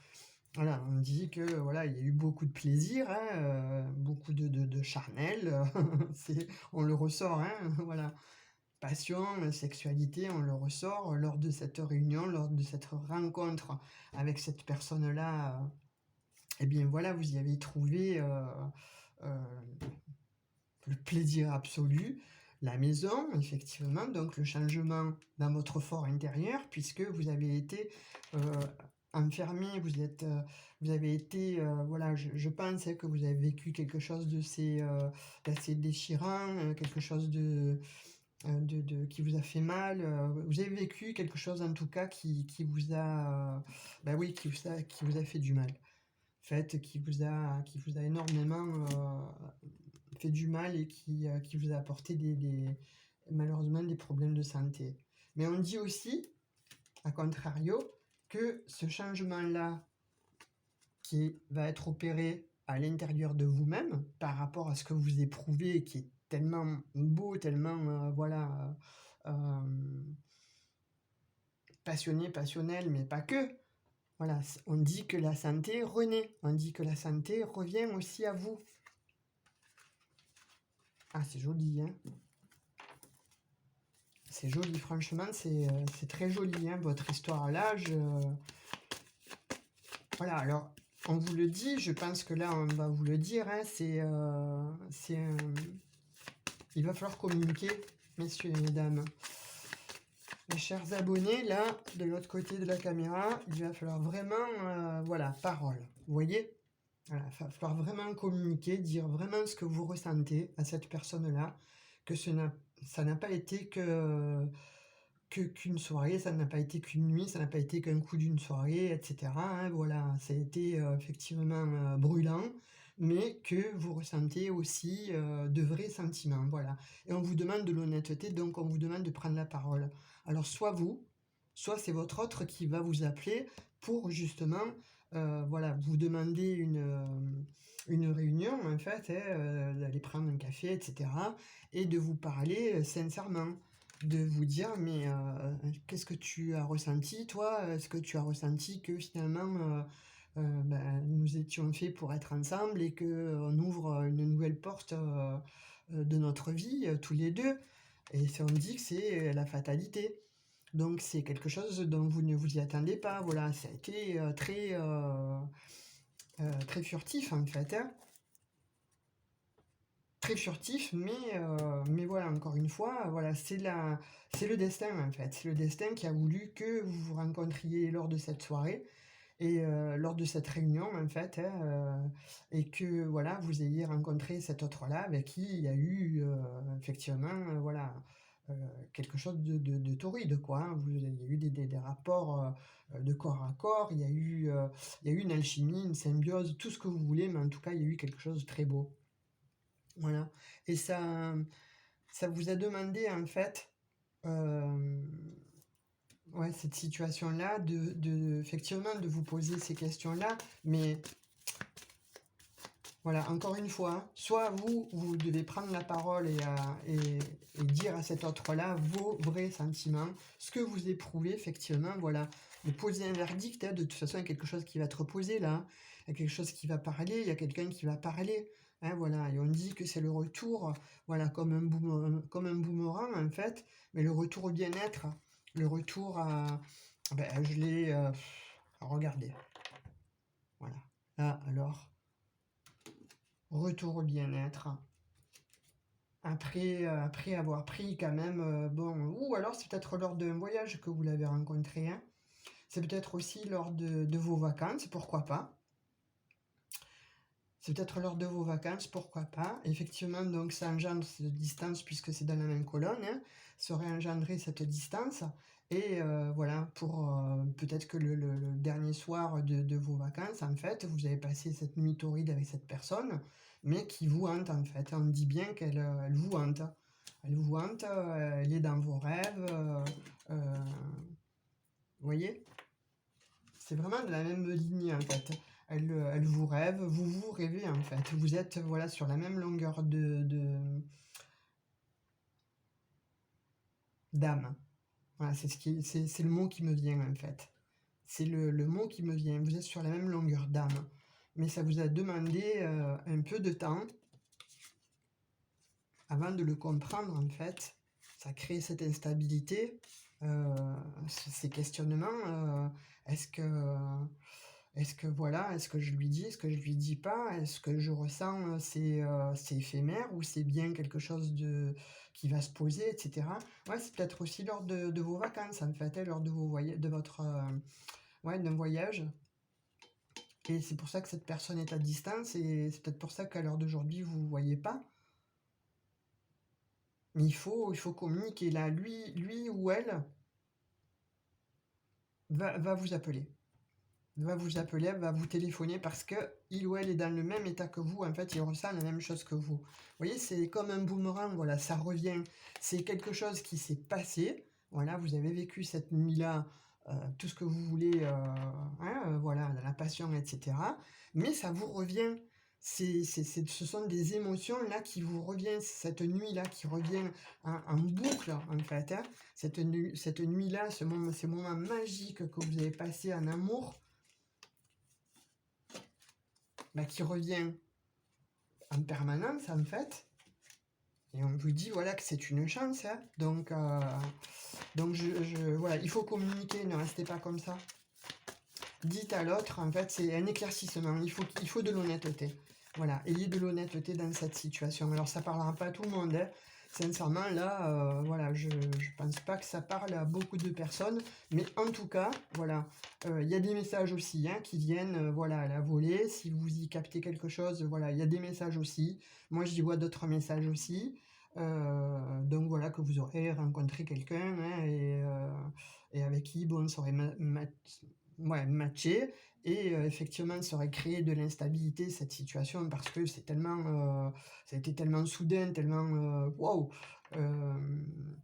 S1: Voilà, on dit que voilà, il y a eu beaucoup de plaisir, hein, beaucoup de charnel, on le ressort, hein, voilà. Passion, sexualité, on le ressort lors de cette réunion, lors de cette rencontre avec cette personne-là. Eh bien voilà, vous y avez trouvé euh, le plaisir absolu, la maison, effectivement, donc le changement dans votre fort intérieur, puisque vous avez été enfermé, vous avez été, voilà, je pense que vous avez vécu quelque chose d'assez déchirant, quelque chose qui vous a fait mal. Vous avez vécu quelque chose en tout cas qui vous a, bah oui, qui vous a fait du mal. En fait, qui vous a énormément fait du mal et qui vous a apporté malheureusement des problèmes de santé. Mais on dit aussi, à contrario, que ce changement-là qui va être opéré à l'intérieur de vous-même par rapport à ce que vous éprouvez et qui est tellement beau, tellement voilà, passionné, passionnel, mais pas que. Voilà, on dit que la santé renaît, on dit que la santé revient aussi à vous. Ah, c'est joli, hein. C'est joli, franchement, c'est très joli, hein, votre histoire-là. Voilà, alors, on vous le dit, je pense que là, on va vous le dire, hein, il va falloir communiquer, messieurs et mesdames. Mes chers abonnés, là, de l'autre côté de la caméra, il va falloir vraiment, voilà, parole. Vous voyez? Voilà, il va falloir vraiment communiquer, dire vraiment ce que vous ressentez à cette personne-là, que ça n'a pas été qu'une soirée, ça n'a pas été qu'une nuit, ça n'a pas été qu'un coup d'une soirée, et cetera, hein, voilà, ça a été, effectivement, brûlant, mais que vous ressentez aussi, de vrais sentiments, voilà. Et on vous demande de l'honnêteté, donc on vous demande de prendre la parole. Alors soit vous, soit c'est votre autre qui va vous appeler pour justement, voilà, vous demander une réunion en fait, hein, d'aller prendre un café, et cetera, et de vous parler, sincèrement. De vous dire: «Mais, qu'est-ce que tu as ressenti toi? Est-ce que tu as ressenti que finalement, ben, nous étions faits pour être ensemble et qu'on ouvre, une nouvelle porte, de notre vie, tous les 2?» Et si on dit que c'est, la fatalité. Donc c'est quelque chose dont vous ne vous y attendez pas, voilà. Ça a été, très furtif en fait, hein. Très furtif, mais voilà, encore une fois, voilà, c'est le destin, en fait. C'est le destin qui a voulu que vous vous rencontriez lors de cette soirée et lors de cette réunion, en fait, hein, et que, voilà, vous ayez rencontré cet autre-là avec qui il y a eu, effectivement, voilà, heu, quelque chose de torride, quoi, hein. Il y a eu des rapports, de corps à corps, il y a eu une alchimie, une symbiose, tout ce que vous voulez, mais en tout cas, il y a eu quelque chose de très beau. Voilà. Et ça vous a demandé en fait, hem, ouais, cette situation-là de effectivement de vous poser ces questions-là, mais voilà, encore une fois, soit vous devez prendre la parole et dire à cet autre-là vos vrais sentiments, ce que vous éprouvez effectivement, voilà. De poser un verdict, hein, de toute façon, il y a quelque chose qui va être posé là, hein. Il y a quelque chose qui va parler, il y a quelqu'un qui va parler, hein, voilà. Et on dit que c'est le retour, voilà, comme un boomerang en fait, mais le retour au bien-être, le retour à ben, regardez, voilà. Là, alors, retour au bien-être. Après avoir pris quand même, bon, ou alors c'est peut-être lors d'un voyage que vous l'avez rencontré, hein. C'est peut-être aussi lors de vos vacances, pourquoi pas. C'est peut-être lors de vos vacances, pourquoi pas. Effectivement, donc ça engendre cette distance puisque c'est dans la même colonne, hein. Ça aurait engendré cette distance et voilà, pour, peut-être que le dernier soir de vos vacances, en fait, vous avez passé cette nuit torride avec cette personne, mais qui vous hante, en fait. On dit bien elle vous hante. Elle vous hante, elle est dans vos rêves, vous voyez? C'est vraiment de la même lignée, en fait. Elle vous rêve, vous vous rêvez, en fait. Vous êtes, voilà, sur la même longueur d'âme. Voilà, c'est le mot qui me vient, en fait. C'est le mot qui me vient. Vous êtes sur la même longueur d'âme. Mais ça vous a demandé, un peu de temps avant de le comprendre, en fait. Ça crée cette instabilité, heu, ces questionnements, est-ce que est-ce que voilà, est-ce que je lui dis? Est-ce que je lui dis pas? Est-ce que je ressens, c'est éphémère ou c'est bien quelque chose de qui va se poser et cetera? Ouais, c'est peut-être aussi lors de vos vacances, en fait, hein, lors de vos de votre, ouais, d'un voyage et c'est pour ça que cette personne est à distance et c'est peut-être pour ça qu'à l'heure d'aujourd'hui, vous vous voyez pas. Mais il faut communiquer là. Lui ou elle va vous appeler. Va vous appeler, va vous téléphoner parce que il ou elle est dans le même état que vous, en fait, il ressent la même chose que vous. Vous voyez, c'est comme un boomerang, voilà, ça revient. C'est quelque chose qui s'est passé, voilà, vous avez vécu cette nuit-là, tout ce que vous voulez, hein, voilà, la passion, et cetera. Mais ça vous revient. Ce sont des émotions là qui vous reviennent, cette nuit-là qui revient en boucle, en fait, hein. Cette nuit-là, ce moment magique que vous avez passé en amour, bah, qui revient en permanence en fait. Et on vous dit voilà que c'est une chance, hein. Donc voilà, il faut communiquer, ne restez pas comme ça. Dites à l'autre, en fait, c'est un éclaircissement. Il faut de l'honnêteté. Voilà, ayez de l'honnêteté dans cette situation. Alors ça parlera pas à tout le monde, hein. Sincèrement, là, voilà, je pense pas que ça parle à beaucoup de personnes, mais en tout cas, voilà, il y a des messages aussi, hein, qui viennent, voilà, à la volée. Si vous y captez quelque chose, voilà, il y a des messages aussi. Moi, j'y vois d'autres messages aussi. Donc voilà, que vous aurez rencontré quelqu'un, hein, et avec qui, bon, ça aurait ouais, matché et effectivement, ça aurait créé de l'instabilité, cette situation, parce que c'est tellement, ça a été tellement soudain, tellement, waouh! Hem,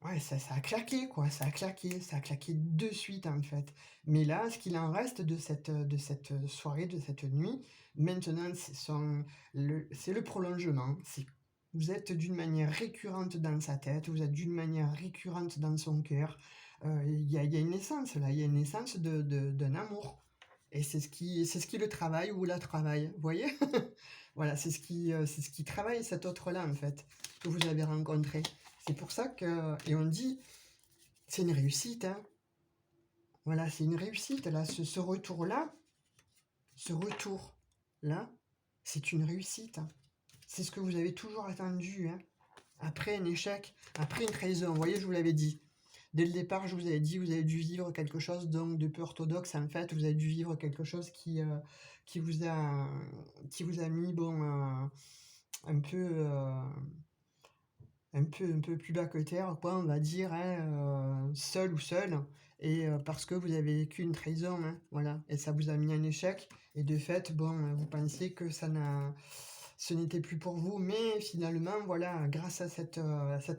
S1: ouais, ça a claqué quoi, ça a claqué de suite, en fait. Mais là, ce qu'il en reste de cette soirée, de cette nuit, maintenant, c'est le prolongement. C'est vous êtes d'une manière récurrente dans sa tête, vous êtes d'une manière récurrente dans son cœur. Il y a une essence là, il y a une essence d'un amour et c'est ce qui le travaille ou la travaille, vous voyez? Voilà, c'est ce qui travaille cet autre-là, en fait, que vous avez rencontré. C'est pour ça que et on dit: «C'est une réussite, hein». Voilà, c'est une réussite là, ce retour-là, ce retour-là, c'est une réussite, hein. C'est ce que vous avez toujours attendu, hein. Après un échec, après une trahison, vous voyez, je vous l'avais dit. Dès le départ, je vous avais dit, vous avez dû vivre quelque chose donc de peu orthodoxe, en fait. Vous avez dû vivre quelque chose qui vous a qui vous a mis, bon, un peu, un peu plus bas que terre, quoi, on va dire, hein, seul ou seule et parce que vous avez vécu une trahison, hein, voilà et ça vous a mis un échec et de fait, bon, vous pensiez que ce n'était plus pour vous mais finalement, voilà, grâce à cette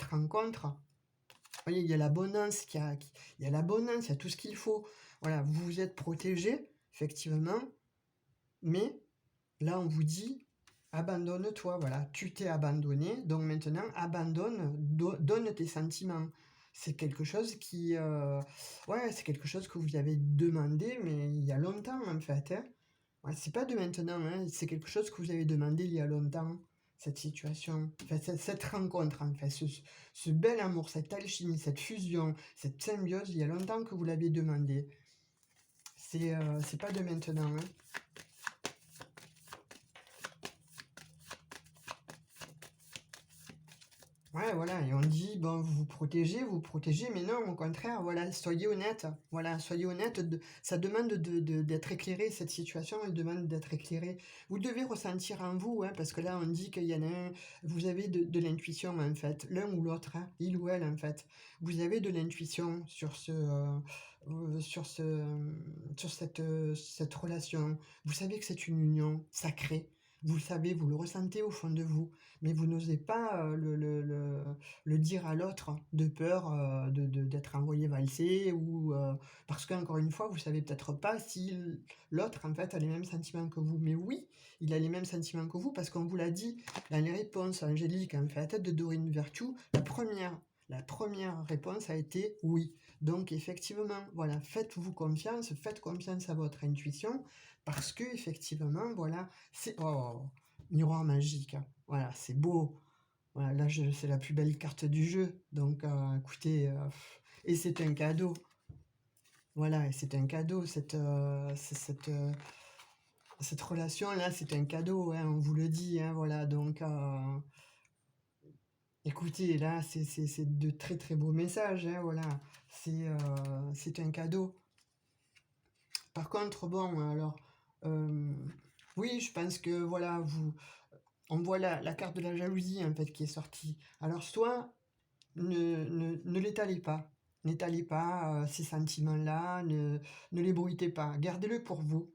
S1: rencontre, vous voyez, il y a l'abondance il y a l'abondance, il y a tout ce qu'il faut. Voilà, vous vous êtes protégés, effectivement, mais là, on vous dit: «Abandonne-toi», voilà, tu t'es abandonné, donc maintenant abandonne, donne tes sentiments. C'est quelque chose qui, ouais, c'est quelque chose que vous avez demandé, mais il y a longtemps, en fait, hein. Ouais, c'est pas de maintenant, hein, c'est quelque chose que vous avez demandé il y a longtemps, cette situation. Enfin, cette rencontre, en fait, ce bel amour, cette alchimie, cette fusion, cette symbiose, il y a longtemps que vous l'avez demandé. C'est pas de maintenant, hein. Ouais, voilà, et on dit, bon, vous protégez, mais non, au contraire, voilà, soyez honnête. Voilà, soyez honnête. Ça demande d'être éclairé, cette situation, elle demande d'être éclairée. Vous devez ressentir en vous, hein, parce que là, on dit qu'il y en a un, vous avez de l'intuition, en fait, l'un ou l'autre, hein, il ou elle, en fait. Vous avez de l'intuition sur cette relation. Vous savez que c'est une union sacrée. Vous le savez, vous le ressentez au fond de vous mais vous n'osez pas, le dire à l'autre de peur, d'être envoyé valser ou, parce qu'encore une fois, vous savez peut-être pas si l'autre, en fait, a les mêmes sentiments que vous. Mais oui, il a les mêmes sentiments que vous parce qu'on vous l'a dit dans les réponses angéliques, en fait, de Dorine Virtue, la première réponse a été «oui». Donc effectivement, voilà, faites confiance à votre intuition parce que effectivement, voilà, c'est oh! Miroir magique, hein. Voilà, c'est beau. Voilà, là, c'est la plus belle carte du jeu. Donc, écoutez, et c'est un cadeau. Voilà, et c'est un cadeau. Cette relation-là, c'est un cadeau, hein, on vous le dit, hein, voilà. Donc, écoutez, là, c'est de très très beaux messages, hein, voilà. C'est un cadeau. Par contre, bon, alors, euh, oui, je pense que voilà, on voit la carte de la jalousie en fait qui est sortie. Alors soit ne l'étalez pas. N'étalez pas ces sentiments-là, ne les bruitez pas. Gardez-le pour vous.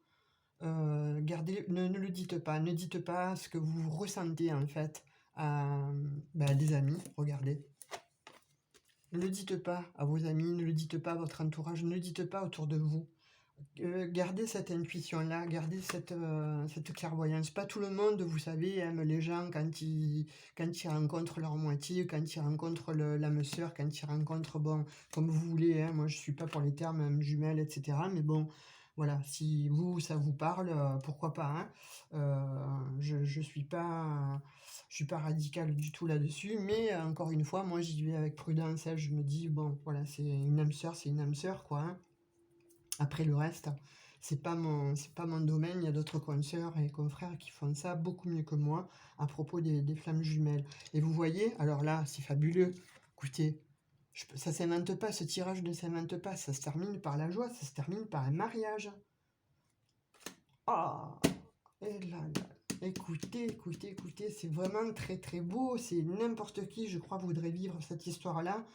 S1: Ne le dites pas. Ne dites pas ce que vous ressentez en fait à des amis. Regardez. Ne le dites pas à vos amis, ne le dites pas à votre entourage, ne le dites pas autour de vous. Gardez cette intuition-là, gardez cette clairvoyance. Pas tout le monde, vous savez, aime les gens quand ils rencontrent leur moitié, quand ils rencontrent l'âme sœur, quand ils rencontrent, bon, comme vous voulez, hein, moi je suis pas pour les termes jumelles, etc. Mais bon, voilà, si vous, ça vous parle, pourquoi pas, hein. Je suis pas radical du tout là-dessus, mais encore une fois, moi j'y vais avec prudence, hein. Je me dis, bon, voilà, c'est une âme sœur, quoi, hein. Après le reste, c'est pas mon domaine. Il y a d'autres consoeurs et confrères qui font ça beaucoup mieux que moi à propos des flammes jumelles. Et vous voyez, alors là, c'est fabuleux. Écoutez, ça s'invente pas, ce tirage ne s'invente pas. Ça se termine par la joie, ça se termine par un mariage. Ah, et là, là. Écoutez, écoutez, écoutez, c'est vraiment très très beau. C'est n'importe qui, je crois, voudrait vivre cette histoire-là.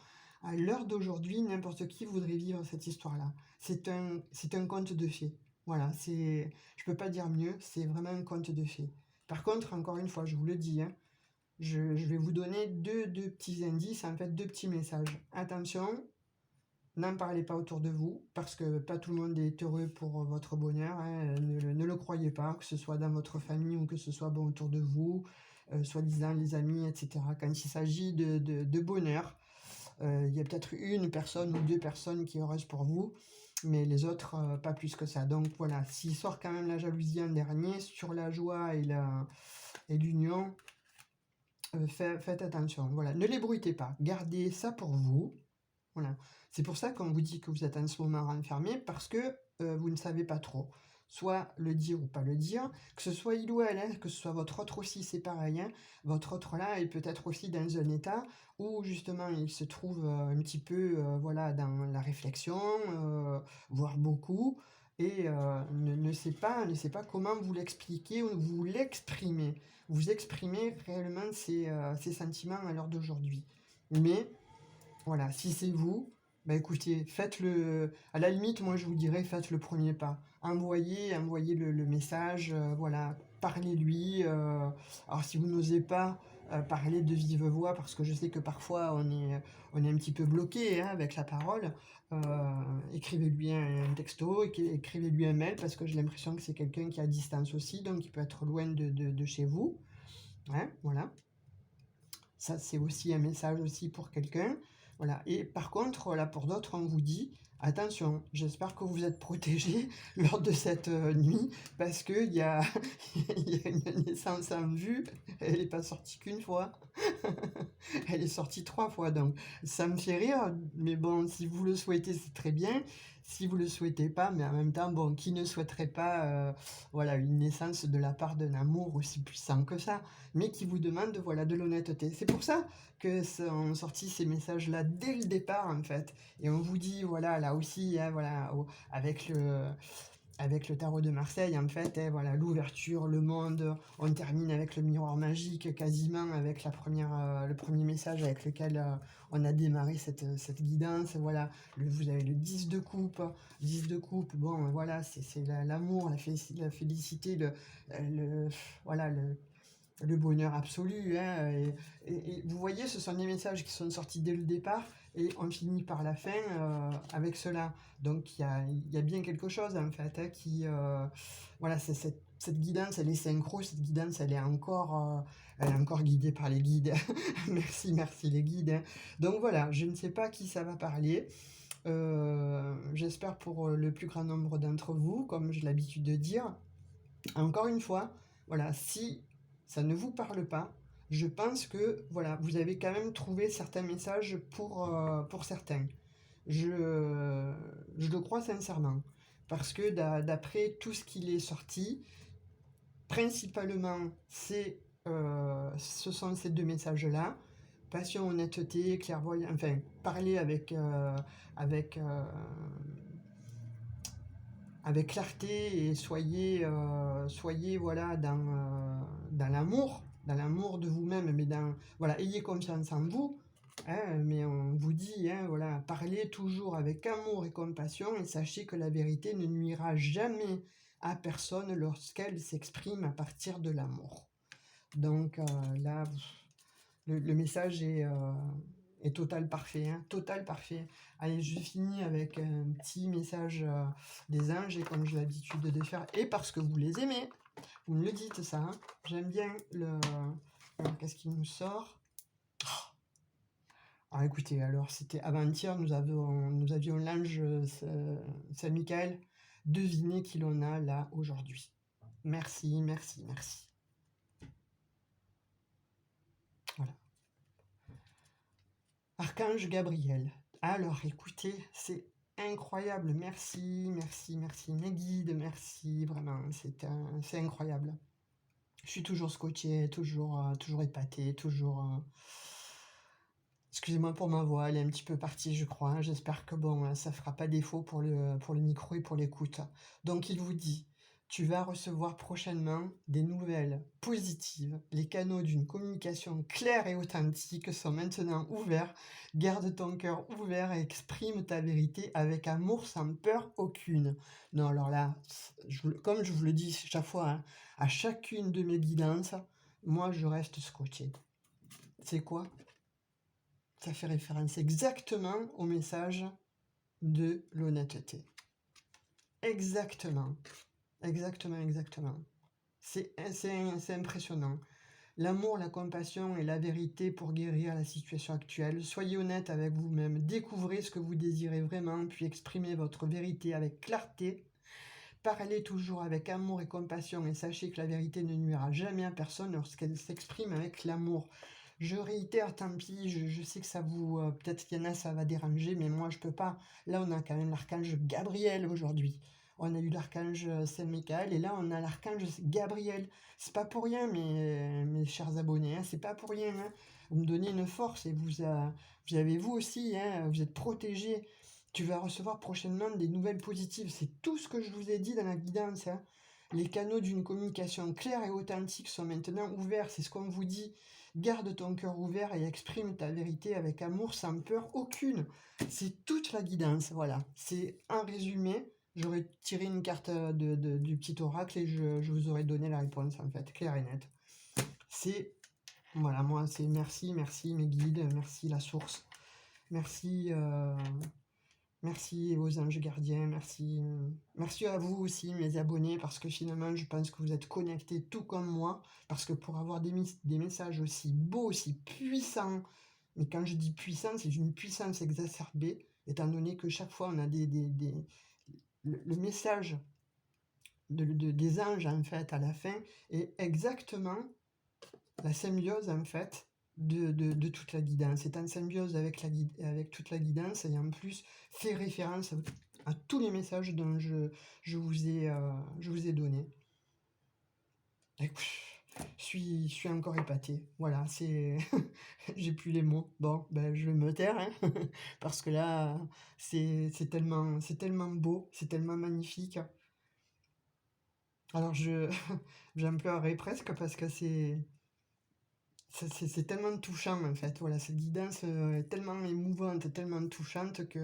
S1: À l'heure d'aujourd'hui, n'importe qui voudrait vivre cette histoire-là. C'est un conte de fées. Voilà, je peux pas dire mieux, c'est vraiment un conte de fées. Par contre, encore une fois, je vous le dis, hein, je vais vous donner deux petits indices, en fait, deux petits messages. Attention, n'en parlez pas autour de vous, parce que pas tout le monde est heureux pour votre bonheur, hein, ne le croyez pas, que ce soit dans votre famille ou que ce soit bon autour de vous, soi-disant les amis, etc. Quand il s'agit de bonheur, il y a peut-être une personne ou deux personnes qui est heureuse pour vous, mais les autres, pas plus que ça. Donc voilà, s'il sort quand même la jalousie en dernier, sur la joie et l'union, faites attention. Voilà, ne les bruitez pas, gardez ça pour vous. Voilà. C'est pour ça qu'on vous dit que vous êtes en ce moment renfermé, parce que vous ne savez pas trop. Soit le dire ou pas le dire, que ce soit il ou elle, hein, que ce soit votre autre aussi, c'est pareil. Hein. Votre autre là est peut-être aussi dans un état où justement il se trouve un petit peu voilà, dans la réflexion, voire beaucoup, et ne sait pas comment vous l'expliquer ou vous l'exprimer. Vous exprimez réellement ces sentiments à l'heure d'aujourd'hui. Mais voilà, si c'est vous, bah écoutez, faites-le. À la limite, moi je vous dirais, faites le premier pas. Envoyez le message, voilà, parlez-lui. Alors si vous n'osez pas parler de vive voix, parce que je sais que parfois on est un petit peu bloqué hein, avec la parole, écrivez-lui un texto, écrivez-lui un mail, parce que j'ai l'impression que c'est quelqu'un qui est à distance aussi, donc il peut être loin de chez vous. Hein, voilà. Ça, c'est aussi un message aussi pour quelqu'un. Voilà. Et par contre, là, pour d'autres, on vous dit, attention, j'espère que vous êtes protégés lors de cette nuit, parce qu'il y a, il y a une naissance en vue, elle n'est pas sortie qu'une fois, elle est sortie 3 fois, donc ça me fait rire, mais bon, si vous le souhaitez, c'est très bien. Si vous le souhaitez pas, mais en même temps, bon, qui ne souhaiterait pas, voilà, une naissance de la part d'un amour aussi puissant que ça, mais qui vous demande, voilà, de l'honnêteté. C'est pour ça que sont sortis ces messages-là dès le départ, en fait. Et on vous dit, voilà, là aussi, hein, voilà, avec le tarot de Marseille, en fait, hein, voilà, l'ouverture, le monde, on termine avec le miroir magique, quasiment avec le premier message avec lequel on a démarré cette guidance, voilà, vous avez le 10 de coupe, bon, voilà, c'est l'amour, la félicité, voilà, le bonheur absolu, hein, et vous voyez, ce sont des messages qui sont sortis dès le départ, et on finit par la fin avec cela. Donc il y a bien quelque chose en fait hein, voilà, cette guidance, elle est synchro, cette guidance, elle est encore guidée par les guides. Merci les guides. Hein. Donc voilà, je ne sais pas qui ça va parler. J'espère pour le plus grand nombre d'entre vous, comme j'ai l'habitude de dire. Encore une fois, voilà, si ça ne vous parle pas, je pense que voilà, vous avez quand même trouvé certains messages pour certains. Je le crois sincèrement. Parce que d'après tout ce qu'il est sorti, principalement, ce sont ces deux messages-là. Passion, honnêteté, clairvoyance, enfin, parler avec, euh, avec clarté et soyez voilà, dans l'amour de vous-même, mais voilà, ayez confiance en vous. Hein, mais on vous dit, hein, voilà, parlez toujours avec amour et compassion et sachez que la vérité ne nuira jamais à personne lorsqu'elle s'exprime à partir de l'amour. Donc là, le message est total parfait, hein, total parfait. Allez, je finis avec un petit message des anges, et comme j'ai l'habitude de faire, et parce que vous les aimez, vous me le dites ça, hein. J'aime bien alors, qu'est-ce qui nous sort? Ah, écoutez, alors c'était avant-hier, nous avions l'ange Saint-Michael. Devinez qui l'on a là aujourd'hui. Merci, merci, merci. Voilà. Archange Gabriel. Alors, écoutez, c'est incroyable. Merci, merci, merci mes guides, merci, vraiment, c'est incroyable. Je suis toujours scotché, toujours épaté, toujours... Excusez-moi pour ma voix, elle est un petit peu partie, je crois, hein. J'espère que bon, ça fera pas défaut pour le micro et pour l'écoute. Donc il vous dit, tu vas recevoir prochainement des nouvelles positives. Les canaux d'une communication claire et authentique sont maintenant ouverts. Garde ton cœur ouvert et exprime ta vérité avec amour sans peur aucune. Non, alors là, comme je vous le dis chaque fois, hein, à chacune de mes guidances, moi je reste scotché. C'est quoi? Ça fait référence exactement au message de l'honnêteté. Exactement. Exactement, exactement. C'est impressionnant. L'amour, la compassion et la vérité pour guérir la situation actuelle. Soyez honnête avec vous-même. Découvrez ce que vous désirez vraiment, puis exprimez votre vérité avec clarté. Parlez toujours avec amour et compassion et sachez que la vérité ne nuira jamais à personne lorsqu'elle s'exprime avec l'amour. Je réitère, tant pis, je sais que ça vous... peut-être qu'il y en a, ça va déranger, mais moi, je peux pas. Là, on a quand même l'archange Gabriel aujourd'hui. On a eu l'archange Saint-Michael, et là, on a l'archange Gabriel. C'est pas pour rien, mes chers abonnés, hein, c'est pas pour rien. Hein. Vous me donnez une force, et vous avez vous aussi, hein, vous êtes protégés. Tu vas recevoir prochainement des nouvelles positives. C'est tout ce que je vous ai dit dans la guidance. Hein. Les canaux d'une communication claire et authentique sont maintenant ouverts. C'est ce qu'on vous dit. Garde ton cœur ouvert et exprime ta vérité avec amour sans peur aucune. C'est toute la guidance. Voilà. C'est un résumé. J'aurais tiré une carte du petit oracle et je vous aurais donné la réponse en fait, claire et nette. C'est, voilà, moi c'est merci, merci mes guides, merci la source, merci... Merci aux anges gardiens, merci à vous aussi, mes abonnés, parce que finalement, je pense que vous êtes connectés tout comme moi, parce que pour avoir des messages aussi beaux, aussi puissants, mais quand je dis puissant, c'est une puissance exacerbée, étant donné que chaque fois, on a le message des anges, en fait, à la fin, est exactement la symbiose, en fait, de toute la guidance. C'est en symbiose avec toute la guidance et en plus fait référence à tous les messages dont je vous ai donné. Je suis encore épaté. Voilà, c'est j'ai plus les mots. Bon, ben, je vais me taire, hein, parce que là, c'est tellement beau, c'est tellement magnifique. Alors, j'en pleurerai presque parce que c'est tellement touchant en fait, voilà, cette guidance est tellement émouvante, tellement touchante que...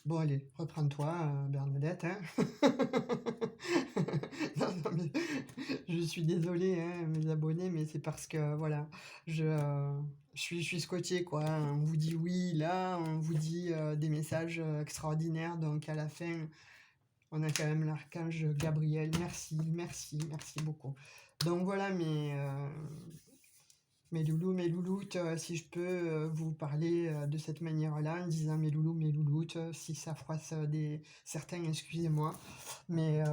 S1: Bon allez, reprends-toi Bernadette, hein. Non, mais je suis désolée, hein, mes abonnés, mais c'est parce que voilà, je suis scotché quoi, on vous dit oui là, on vous dit des messages extraordinaires, donc à la fin, on a quand même l'archange Gabriel, merci, merci, merci beaucoup. Donc voilà mes loulous, mes louloutes, si je peux vous parler de cette manière-là, en disant mes loulous, mes louloutes, si ça froisse certains, excusez-moi, mais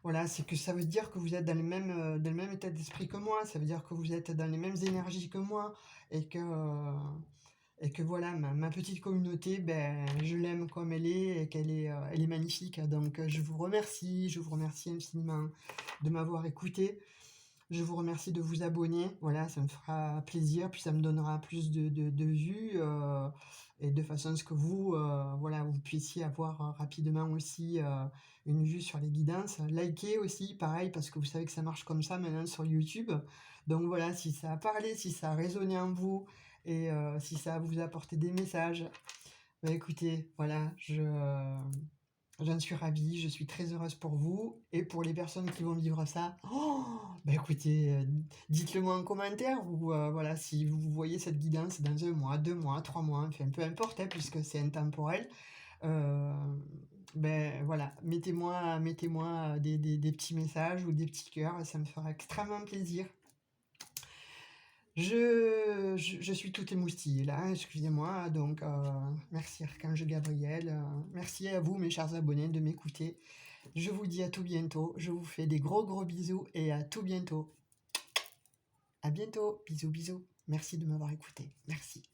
S1: voilà, c'est que ça veut dire que vous êtes dans le même état d'esprit que moi, ça veut dire que vous êtes dans les mêmes énergies que moi, et que voilà, ma petite communauté, ben, je l'aime comme elle est, et elle est magnifique, donc je vous remercie infiniment de m'avoir écouté. Je vous remercie de vous abonner, voilà, ça me fera plaisir, puis ça me donnera plus de vues, et de façon à ce que vous, voilà, vous puissiez avoir rapidement aussi une vue sur les guidances. Likez aussi, pareil, parce que vous savez que ça marche comme ça maintenant sur YouTube. Donc voilà, si ça a parlé, si ça a résonné en vous, et si ça a vous apporté des messages, bah écoutez, voilà, j'en suis ravie, je suis très heureuse pour vous et pour les personnes qui vont vivre ça. Oh, bah écoutez, dites-le moi en commentaire ou voilà, si vous voyez cette guidance dans 1 mois, 2 mois, 3 mois, enfin peu importe, hein, puisque c'est intemporel. Euh, ben voilà, mettez-moi des petits messages ou des petits cœurs, ça me fera extrêmement plaisir. Je suis tout émoustillé là, excusez-moi, donc merci Archange Gabriel, merci à vous mes chers abonnés de m'écouter. Je vous dis à tout bientôt, je vous fais des gros bisous et à tout bientôt. À bientôt, bisous bisous, merci de m'avoir écouté, merci.